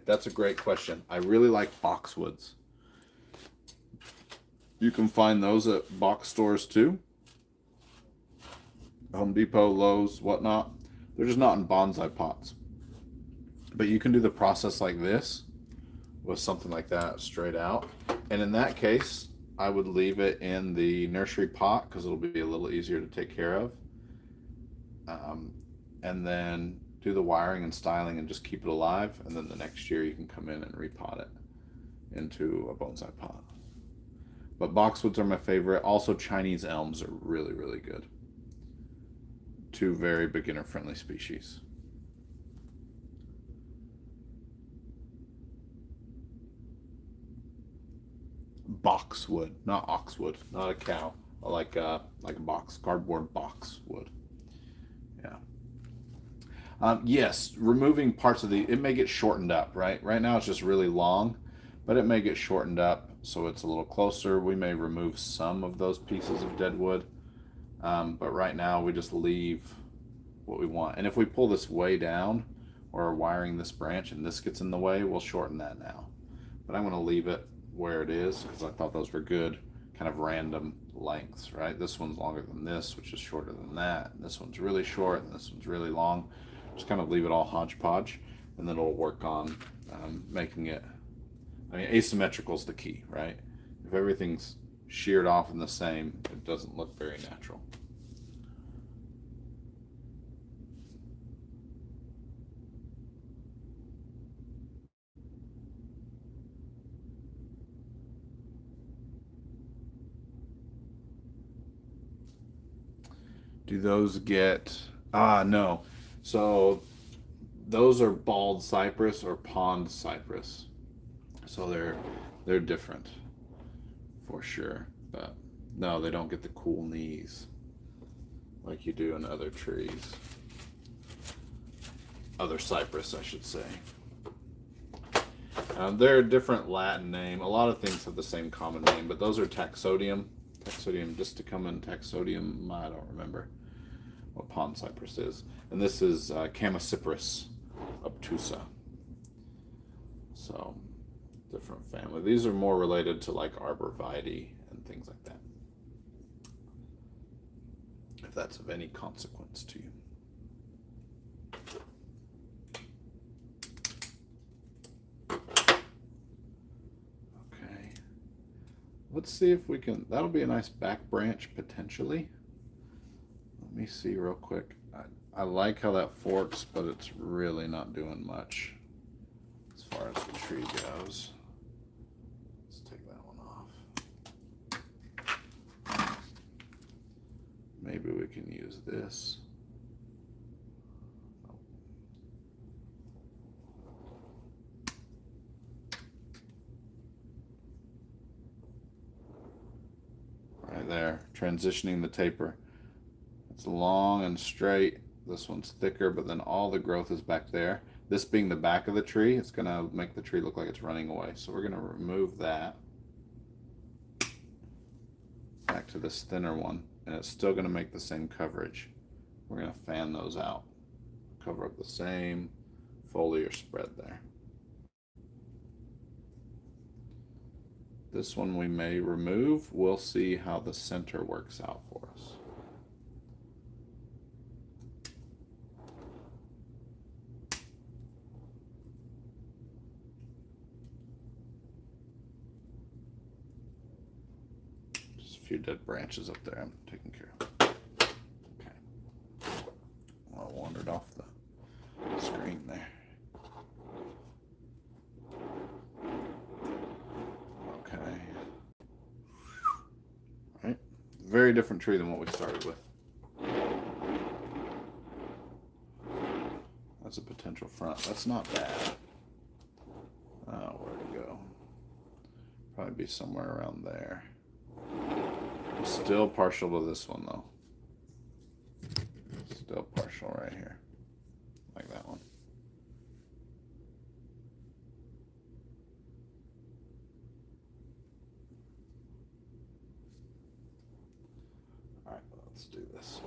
That's a great question. I really like boxwoods. You can find those at box stores too. Home Depot, Lowe's, whatnot. They're just not in bonsai pots. But you can do the process like this with something like that straight out. And in that case, I would leave it in the nursery pot because it'll be a little easier to take care of. And then do the wiring and styling and just keep it alive. And then the next year you can come in and repot it into a bonsai pot. But boxwoods are my favorite. Also, Chinese elms are really, really good. Two very beginner-friendly species. Boxwood, not oxwood, not a cow. Like a box, cardboard boxwood. Yeah. Yes, removing parts of it may get shortened up, right? Right now it's just really long, but it may get shortened up so it's a little closer. We may remove some of those pieces of dead wood, but right now we just leave what we want. And if we pull this way down or are wiring this branch and this gets in the way, we'll shorten that now. But I'm going to leave it where it is because I thought those were good kind of random lengths, right? This one's longer than this, which is shorter than that. And this one's really short and this one's really long. Just kind of leave it all hodgepodge, and then it'll work on making it, I mean, asymmetrical is the key, right? If everything's sheared off and the same, it doesn't look very natural. Do those get, no. So those are bald cypress or pond cypress. So they're different for sure. But no, they don't get the cool knees like you do in other trees. Other cypress, I should say. They're a different Latin name. A lot of things have the same common name, but those are taxodium. Taxodium disticum and taxodium, I don't remember what pond cypress is. And this is CYPRESS obtusa. So, different family. These are more related to like arborvitae and things like that. If that's of any consequence to you. Okay. Let's see if we can, that'll be a nice back branch potentially. Let me see real quick. I like how that forks, but it's really not doing much as far as the tree goes. Let's take that one off. Maybe we can use this. Right there, transitioning the taper. It's long and straight. This one's thicker, but then all the growth is back there. This being the back of the tree, it's gonna make the tree look like it's running away. So we're gonna remove that. Back to this thinner one, and it's still gonna make the same coverage. We're gonna fan those out. Cover up the same foliar spread there. This one we may remove. We'll see how the center works out for us. Few dead branches up there I'm taking care of. Okay. Well, I wandered off the screen there. Okay. All right. Very different tree than what we started with. That's a potential front. That's not bad. Oh, where'd it go? Probably be somewhere around there. Still partial to this one though. Still partial right here. Like that one. Alright, let's do this.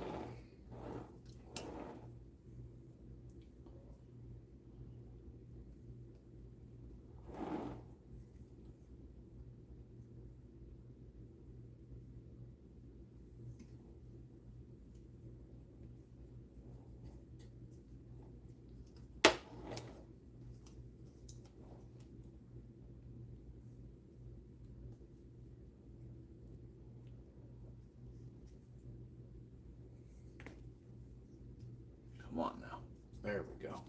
Come on now. There we go.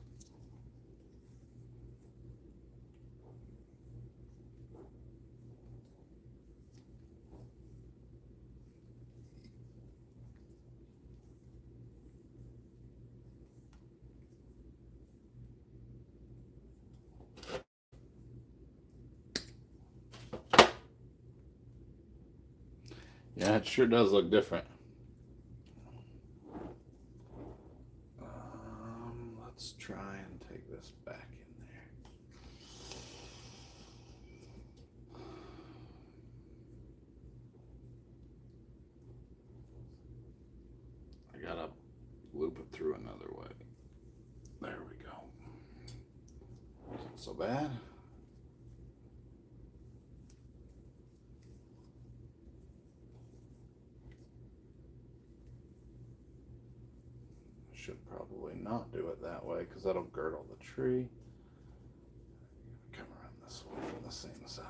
Yeah, it sure does look different. Let's try and take this back in there. I gotta loop it through another way. There we go. Isn't so bad. Should probably not do it that way because that'll girdle the tree. Come around this way from the same side.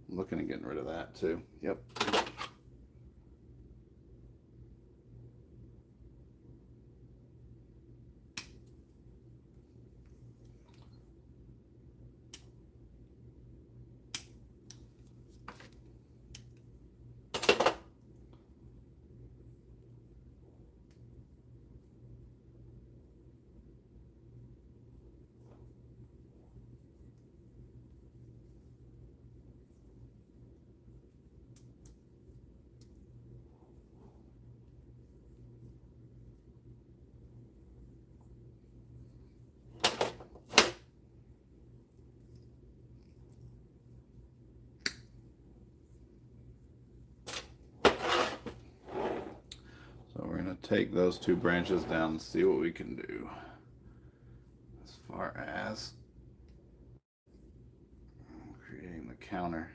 I'm looking at getting rid of that too. Yep. take those two branches down and see what we can do as far as creating the counter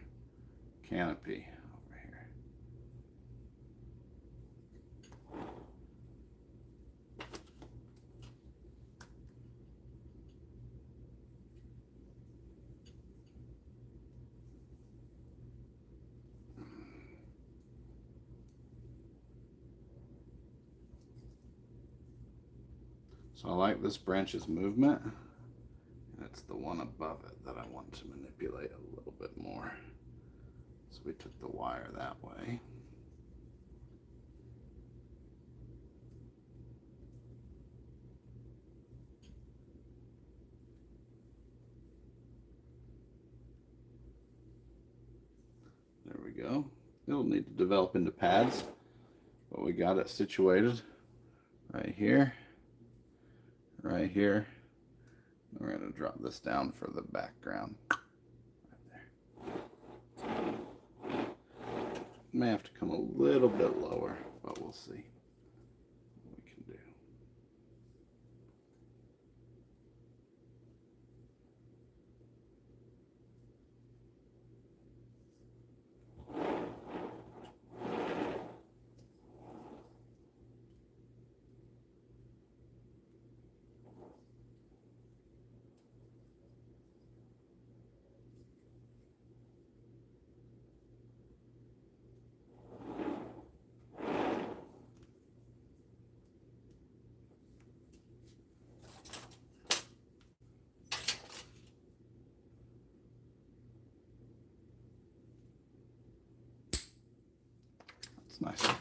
canopy over here. So I like this branch's movement, and it's the one above it that I want to manipulate a little bit more. So we took the wire that way. There we go. It'll need to develop into pads, but we got it situated right here. Right here. We're going to drop this down for the background. Right there. May have to come a little bit lower, but we'll see what we can do. It's nice.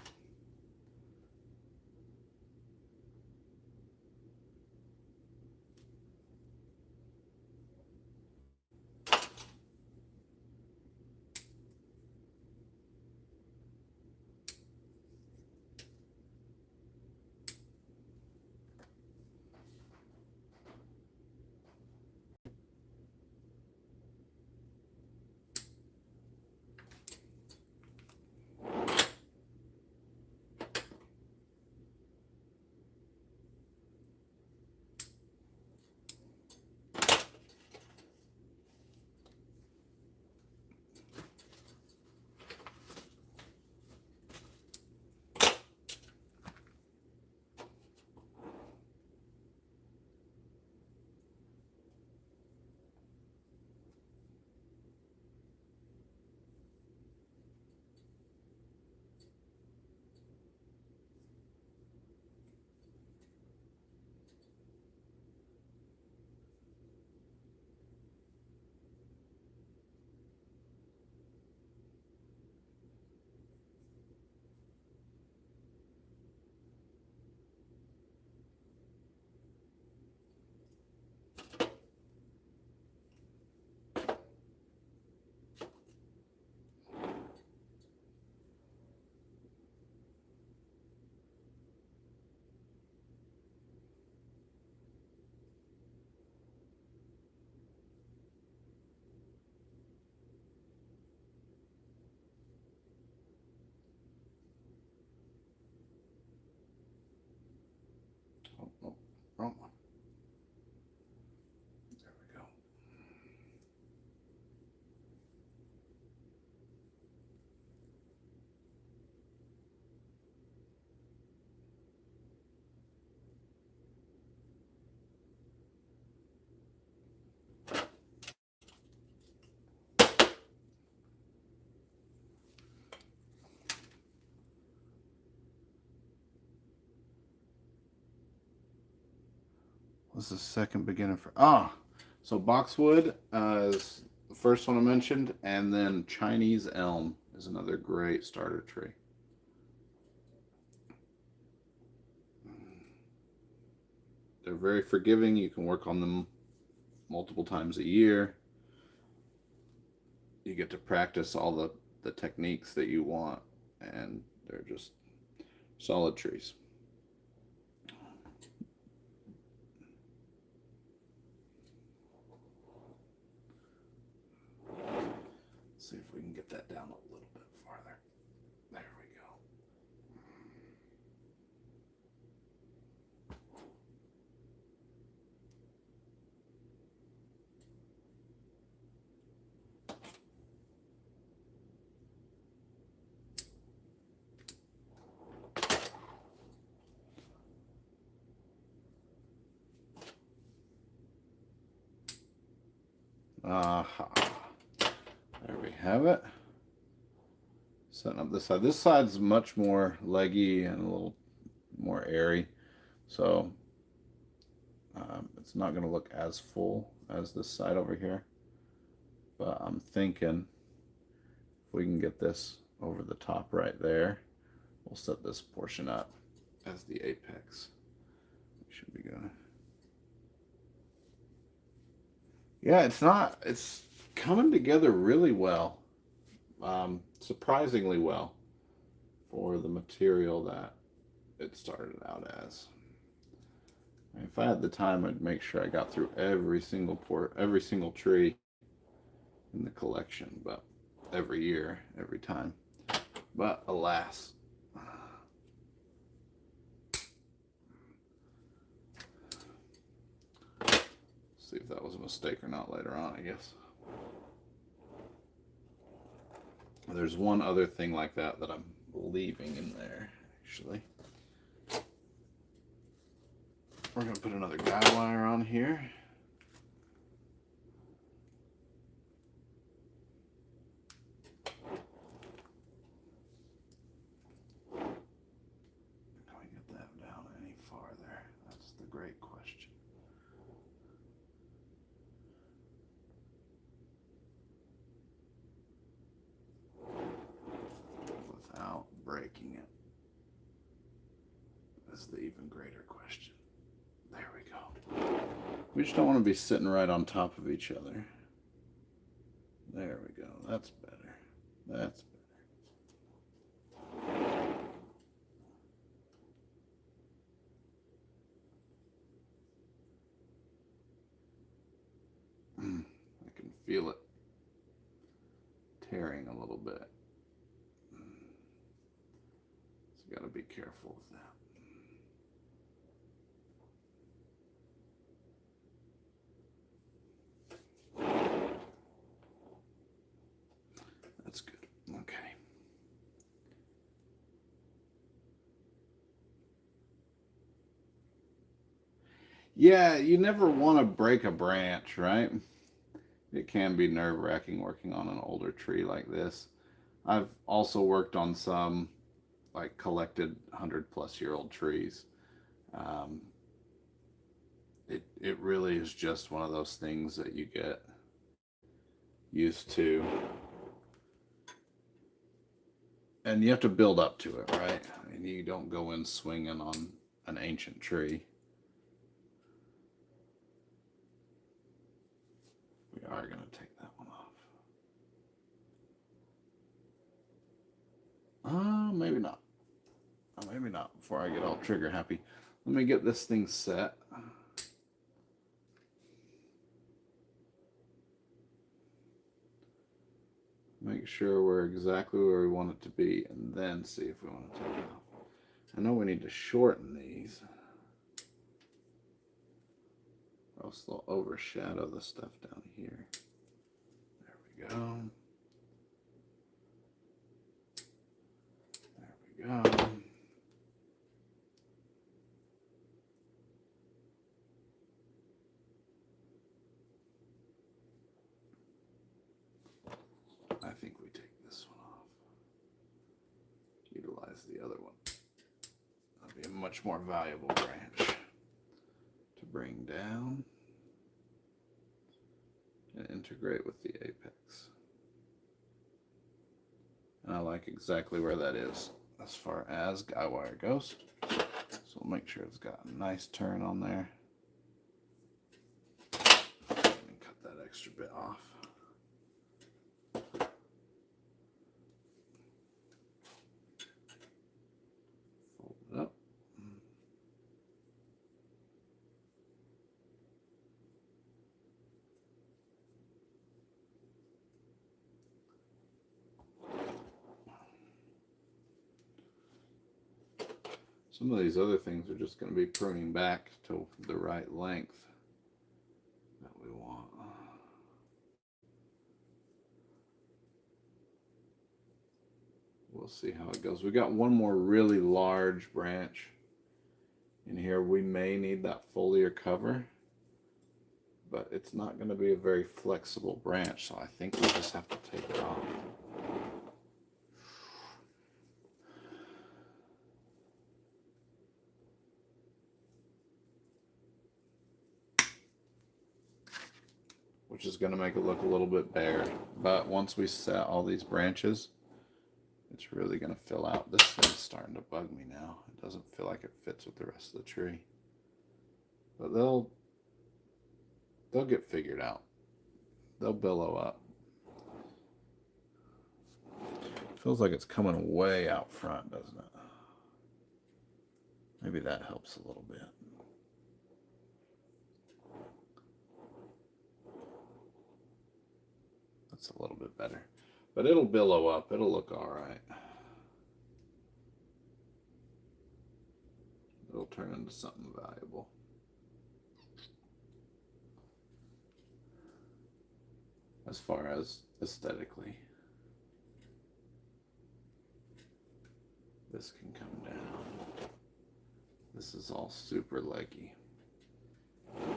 Oh, wrong one. There we go. What's the second beginner for? So boxwood is the first one I mentioned, and then Chinese elm is another great starter tree. They're very forgiving. You can work on them multiple times a year. You get to practice all the techniques that you want, and they're just solid trees. See if we can get that down a little bit farther. There we go. Aha. There we have it. Setting up this side. This side's much more leggy and a little more airy. So it's not going to look as full as this side over here. But I'm thinking if we can get this over the top right there, we'll set this portion up as the apex. Should be good. Yeah, it's coming together really well. Surprisingly well for the material that it started out as. If I had the time, I'd make sure I got through every single tree in the collection, but every year, every time. But alas. See if that was a mistake or not later on, I guess. There's one other thing like that I'm leaving in there, actually. We're going to put another guy wire on here. Can we get that down any farther? That's the great question. Without breaking it is the even greater question. There we go. We just don't want to be sitting right on top of each other. There we go. That's better. That's better. I can feel it tearing a little bit. So you got to be careful with that. That's good. Okay. Yeah, you never want to break a branch, right? It can be nerve-wracking working on an older tree like this. I've also worked on some like collected 100-plus-year-old trees. It really is just one of those things that you get used to. And you have to build up to it, right? I mean, you don't go in swinging on an ancient tree. We are going to take that one off. Maybe not. Maybe not before I get all trigger happy. Let me get this thing set. Make sure we're exactly where we want it to be, and then see if we want to take it off. I know we need to shorten these, or else they'll overshadow the stuff down here. There we go. There we go. I think we take this one off. Utilize the other one. That'll be a much more valuable branch to bring down and integrate with the apex. And I like exactly where that is as far as guy wire goes. So we'll make sure it's got a nice turn on there. And cut that extra bit off. Fold it up. Some of these other things are just going to be pruning back to the right length that we want. We'll see how it goes. We got one more really large branch in here. We may need that foliar cover, but it's not going to be a very flexible branch, so I think we just have to take it off. Which is going to make it look a little bit bare. But once we set all these branches, it's really going to fill out. This thing's starting to bug me now. It doesn't feel like it fits with the rest of the tree. But they'll get figured out. They'll billow up. Feels like it's coming way out front, doesn't it? Maybe that helps a little bit. That's a little bit better. But it'll billow up. It'll look all right. It'll turn into something valuable. As far as aesthetically. This can come down. This is all super leggy.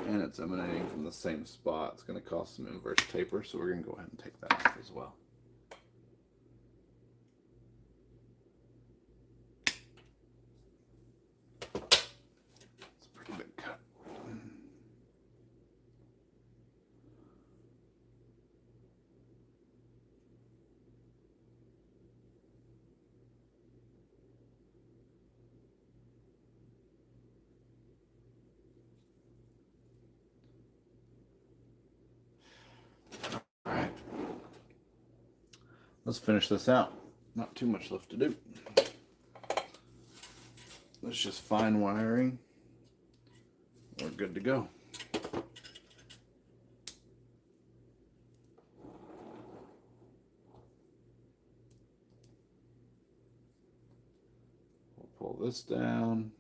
And it's emanating from the same spot. It's going to cause some inverse taper, so we're going to go ahead and take that off as well. It's a pretty big cut. Let's finish this out. Not too much left to do. It's just fine wiring. We're good to go. We'll pull this down.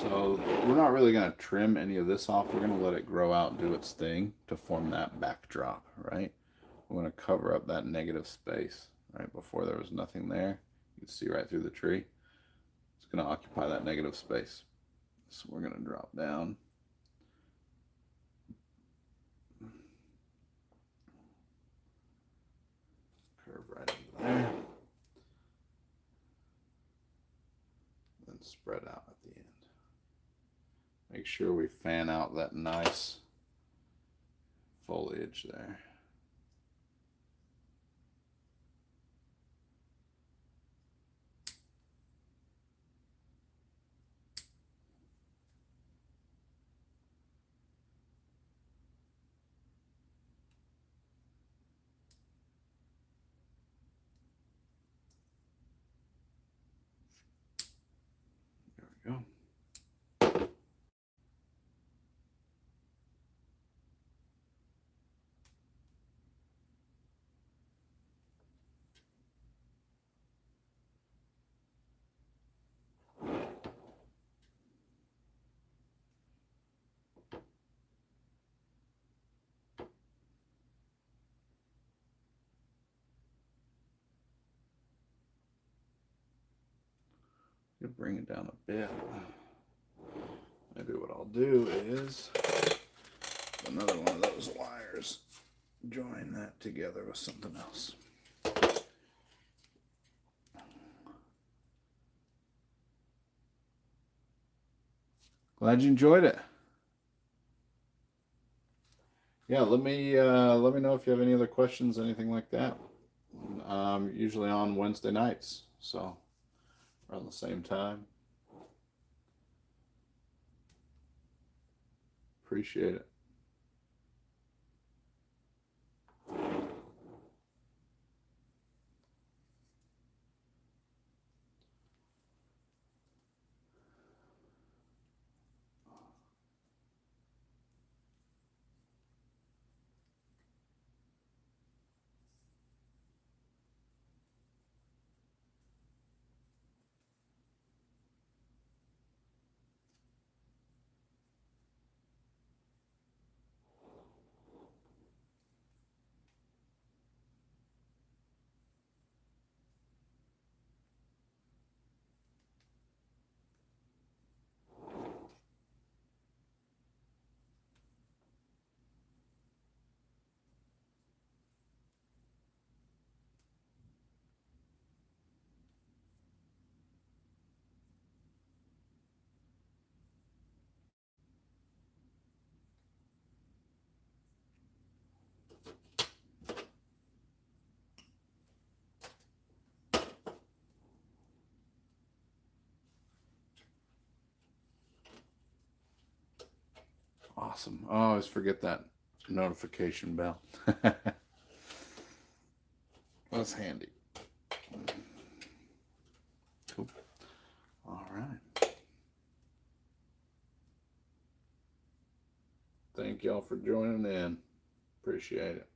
So we're not really going to trim any of this off. We're going to let it grow out and do its thing to form that backdrop, right? We're going to cover up that negative space, right? Before there was nothing there. You can see right through the tree. It's going to occupy that negative space. So we're going to drop down. Curve right into there. Then spread out at the end. Make sure we fan out that nice foliage there. There we go. You bring it down a bit. Maybe what I'll do is another one of those wires. Join that together with something else. Glad you enjoyed it. Yeah, let me know if you have any other questions, anything like that. Usually on Wednesday nights, so around the same time. Appreciate it. Awesome. I always forget that notification bell. That's handy. Cool. All right. Thank y'all for joining in. Appreciate it.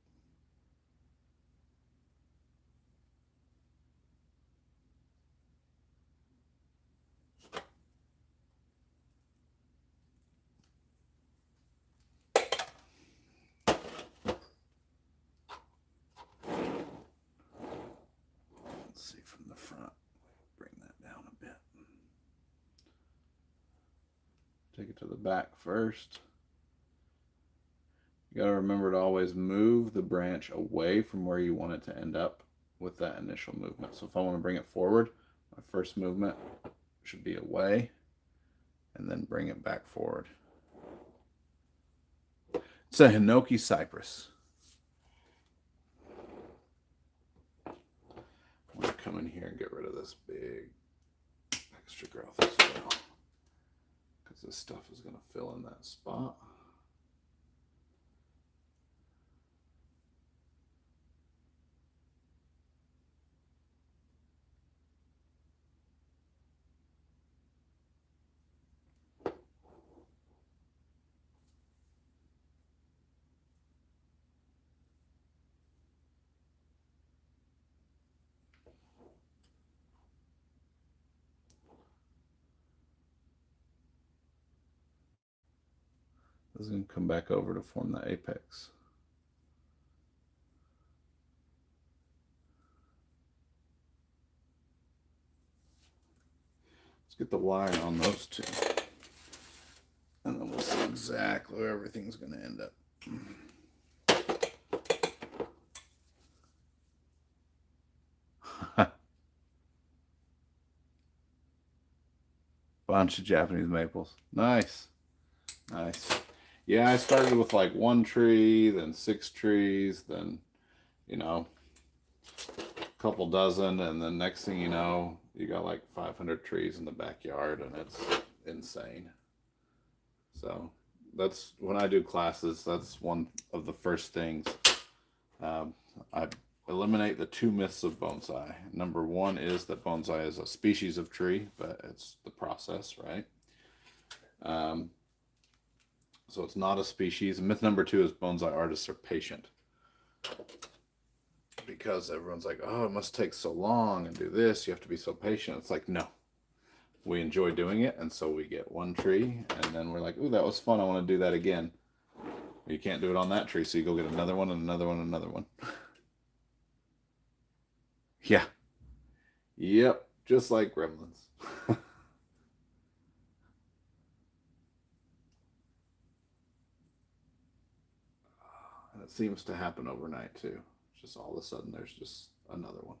Let's see from the front. Bring that down a bit. Take it to the back first. You got to remember to always move the branch away from where you want it to end up with that initial movement. So if I want to bring it forward, my first movement should be away and then bring it back forward. It's a HINOKI cypress. I'm going to come in here and get rid of this big extra growth as well, because this stuff is going to fill in that spot. This is going to come back over to form the apex. It's get the wire on those two. And then we'll see exactly where everything's going to end up. Bunch of Japanese maples. Nice. Nice. Yeah, I started with like 1 tree, then 6 trees, then, you know, a couple dozen, and then next thing you know, you got like 500 trees in the backyard, and it's insane. So that's when I do classes, that's one of the first things. I eliminate the 2 myths of bonsai. Number 1 is that bonsai is a species of tree, but it's the process, right? So it's not a species. Myth number 2 is bonsai artists are patient. Because everyone's like, oh, it must take so long and do this. You have to be so patient. It's like, no. We enjoy doing it, and so we get 1 tree, and then we're like, ooh, that was fun. I want to do that again. You can't do it on that tree, so you go get another one and another one and another one. Yeah. Yep. Just like gremlins. And it seems to happen overnight, too. Just all of a sudden, there's just another one.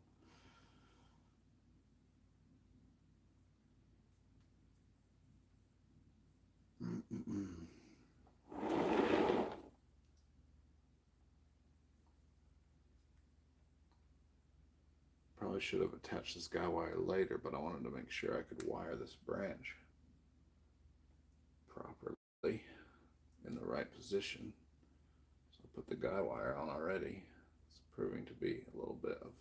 Probably should have attached this guy wire later, but I wanted to make sure I could wire this branch properly in the right position. So I put the guy wire on already. It's proving to be a little bit of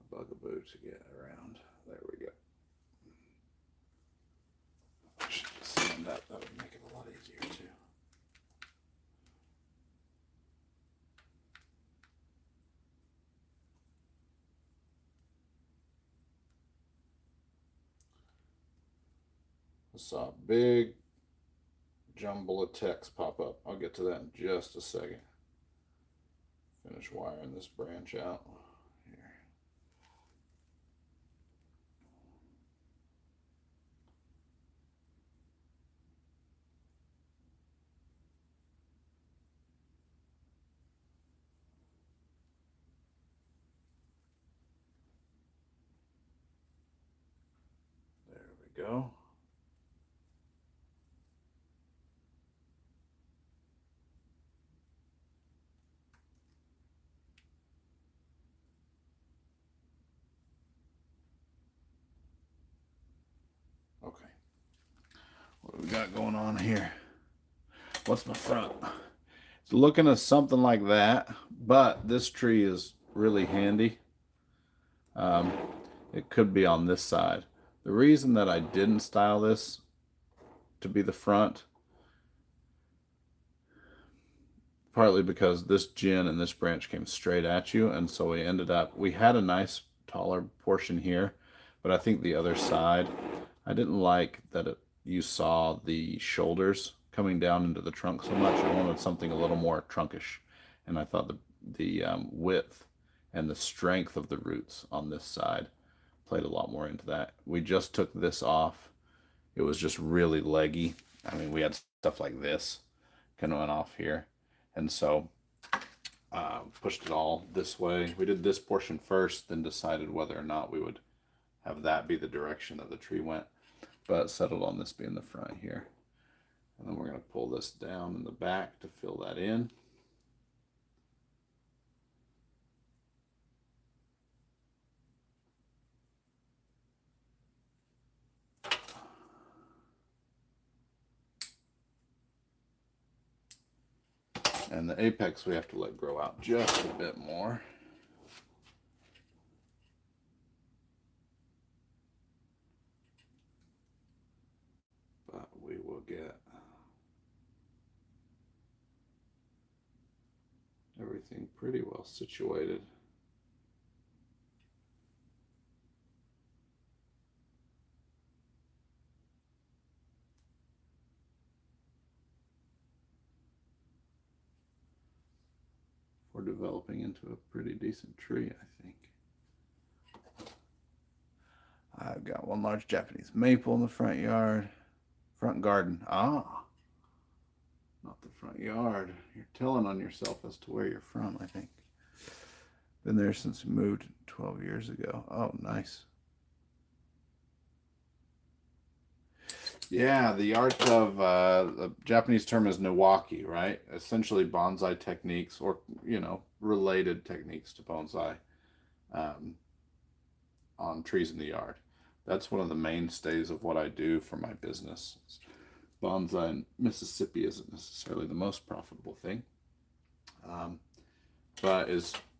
a bugaboo to get around. There we go. I should sand that. That would make it a lot easier too. I saw a big jumble of text pop up. I'll get to that in just a second. Finish wiring this branch out. Here. There we go. Okay. What do we got going on here? What's my front? It's looking at something like that, but this tree is really handy. It could be on this side. The reason that I didn't style this to be the front, partly because this gin and this branch came straight at you, and so we had a nice taller portion here, but I think the other side, I didn't like that you saw the shoulders coming down into the trunk so much. I wanted something a little more trunkish, and I thought the width and the strength of the roots on this side played a lot more into that. We just took this off. It was just really leggy. I mean, we had stuff like this kind of went off here, and so pushed it all this way. We did this portion first, then decided whether or not we would have that be the direction that the tree went, but settled on this being the front here. And then we're going to pull this down in the back to fill that in. And the apex we have to let grow out just a bit more. But we will get everything pretty well situated. We're developing into a pretty decent tree, I think. I've got one large Japanese maple in the front yard. Front garden. Ah, not the front yard. You're telling on yourself as to where you're from, I think. Been there since we moved 12 years ago. Oh, nice. Yeah, the art of the Japanese term is niwaki, right? Essentially bonsai techniques or, related techniques to bonsai um, on trees in the yard. That's one of the mainstays of what I do for my business. Bonsai in Mississippi isn't necessarily the most profitable thing, um, but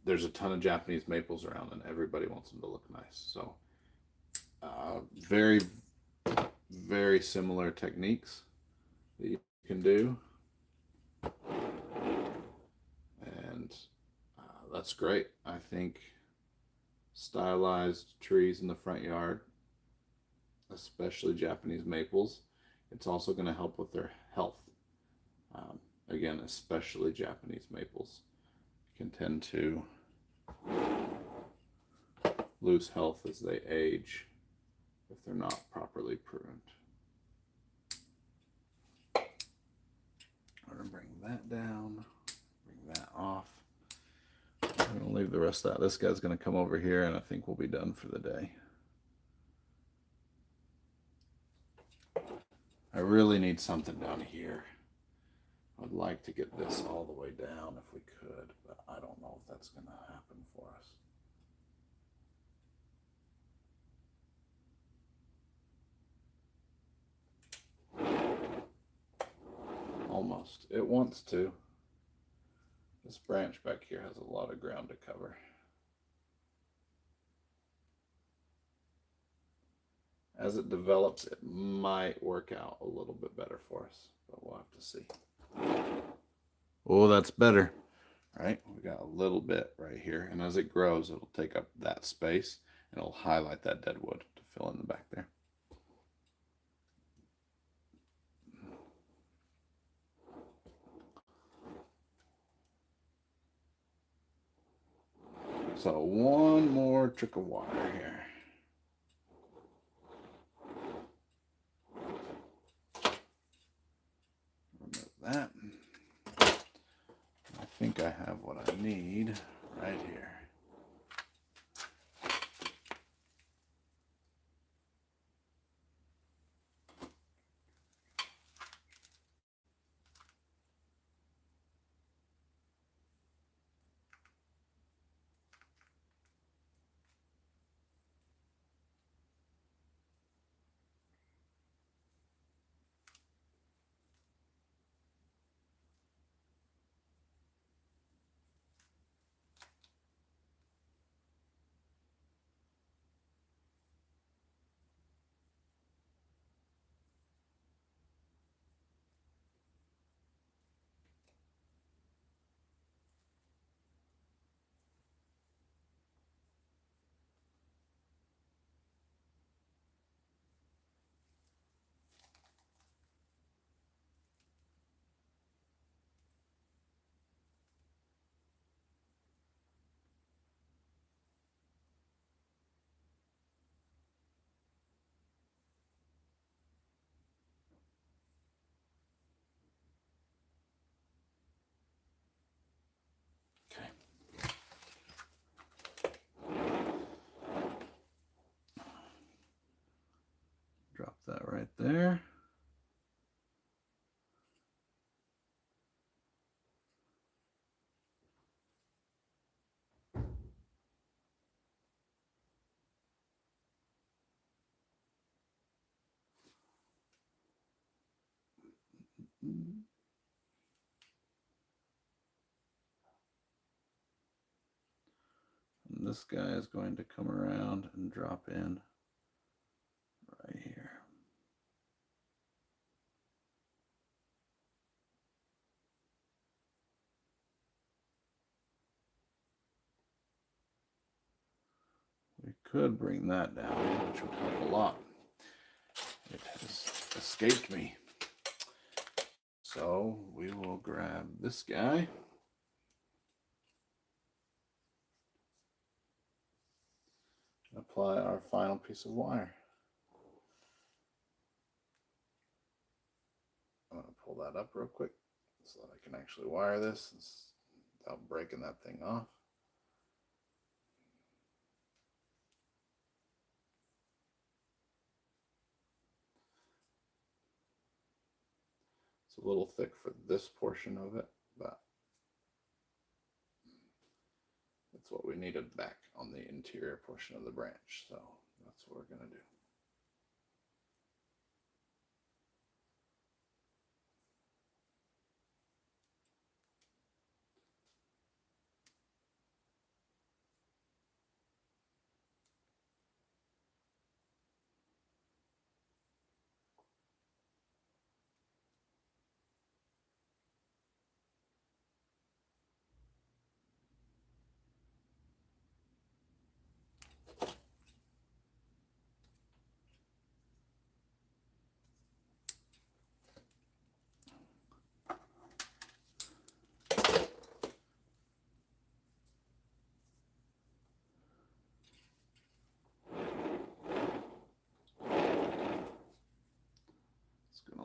there's a ton of Japanese maples around and everybody wants them to look nice. So very, very similar techniques that you can do. And that's great. I think stylized trees in the front yard, especially Japanese maples, it's also going to help with their health. Again, especially Japanese maples can tend to lose health as they age if they're not properly pruned. I'm going to bring that down, bring that off. I'm going to leave the rest of that. This guy's going to come over here and I think we'll be done for the day. I really need something down here. I'd like to get this all the way down if we could, but I don't know if that's going to happen for us. Almost. It wants to. This branch back here has a lot of ground to cover. As it develops, it might work out a little bit better for us, but we'll have to see. Oh, that's better. All right, we got a little bit right here, and as it grows, it'll take up that space, and it'll highlight that dead wood to fill in the back there. So one more trick of water here. Remove that. I think I have what I need right here. Okay. Drop that right there. And this guy is going to come around and drop in right here. We could bring that down, which would help a lot. It has escaped me. So we will grab this guy. I'll apply our final piece of wire. I'm going to pull that up real quick so that I can actually wire this without breaking that thing off. It's a little thick for this portion of it, but that's what we needed back on the interior portion of the branch. So that's what we're going to do.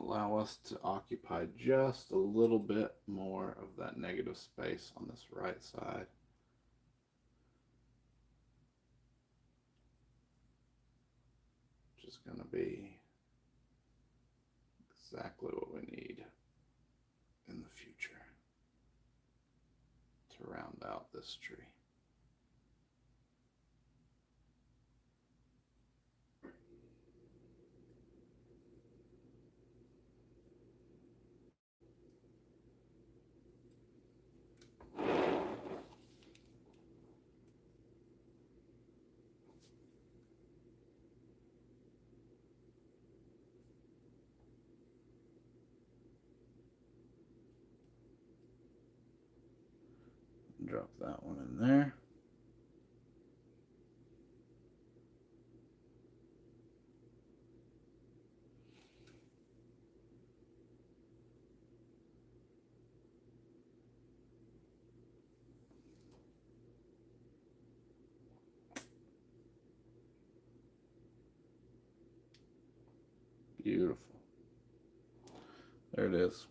Allow us to occupy just a little bit more of that negative space on this right side. Which is going to be exactly what we need in the future to round out this tree. Drop that one in there. Beautiful. There it is.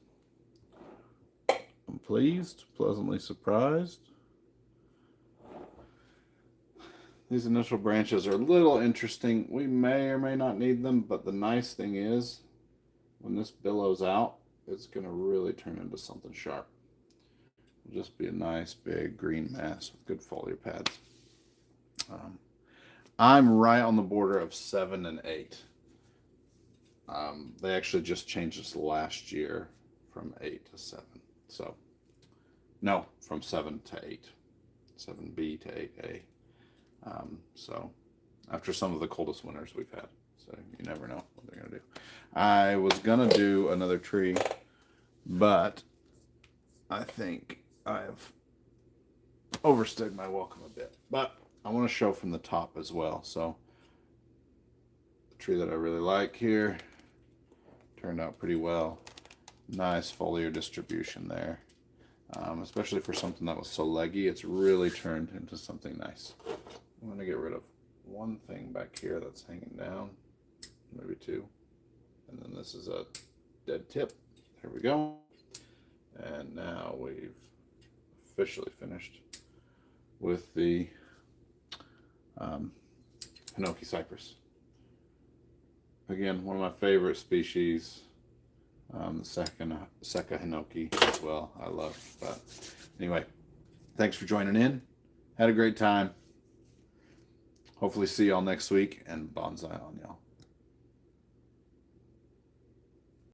I'm pleased, pleasantly surprised. These initial branches are a little interesting. We may or may not need them, but the nice thing is when this billows out, it's going to really turn into something sharp. It'll just be a nice big green mass with good foliar pads. I'm right on the border of 7 and 8. They actually just changed this last year from 8 to 7. So, no, from 7 to 8. 7B to 8A. So, after some of the coldest winters we've had. So, you never know what they're going to do. I was going to do another tree, but I think I've overstayed my welcome a bit. But I want to show from the top as well. So, the tree that I really like here turned out pretty well. Nice foliar distribution there. Especially for something that was so leggy, it's really turned into something nice. I'm going to get rid of one thing back here that's hanging down, maybe two. And then this is a dead tip. There we go. And now we've officially finished with the HINOKI cypress. Again, one of my favorite species. The Seka HINOKI as well, I love. But anyway, thanks for joining in. Had a great time. Hopefully see y'all next week, and bonsai on y'all.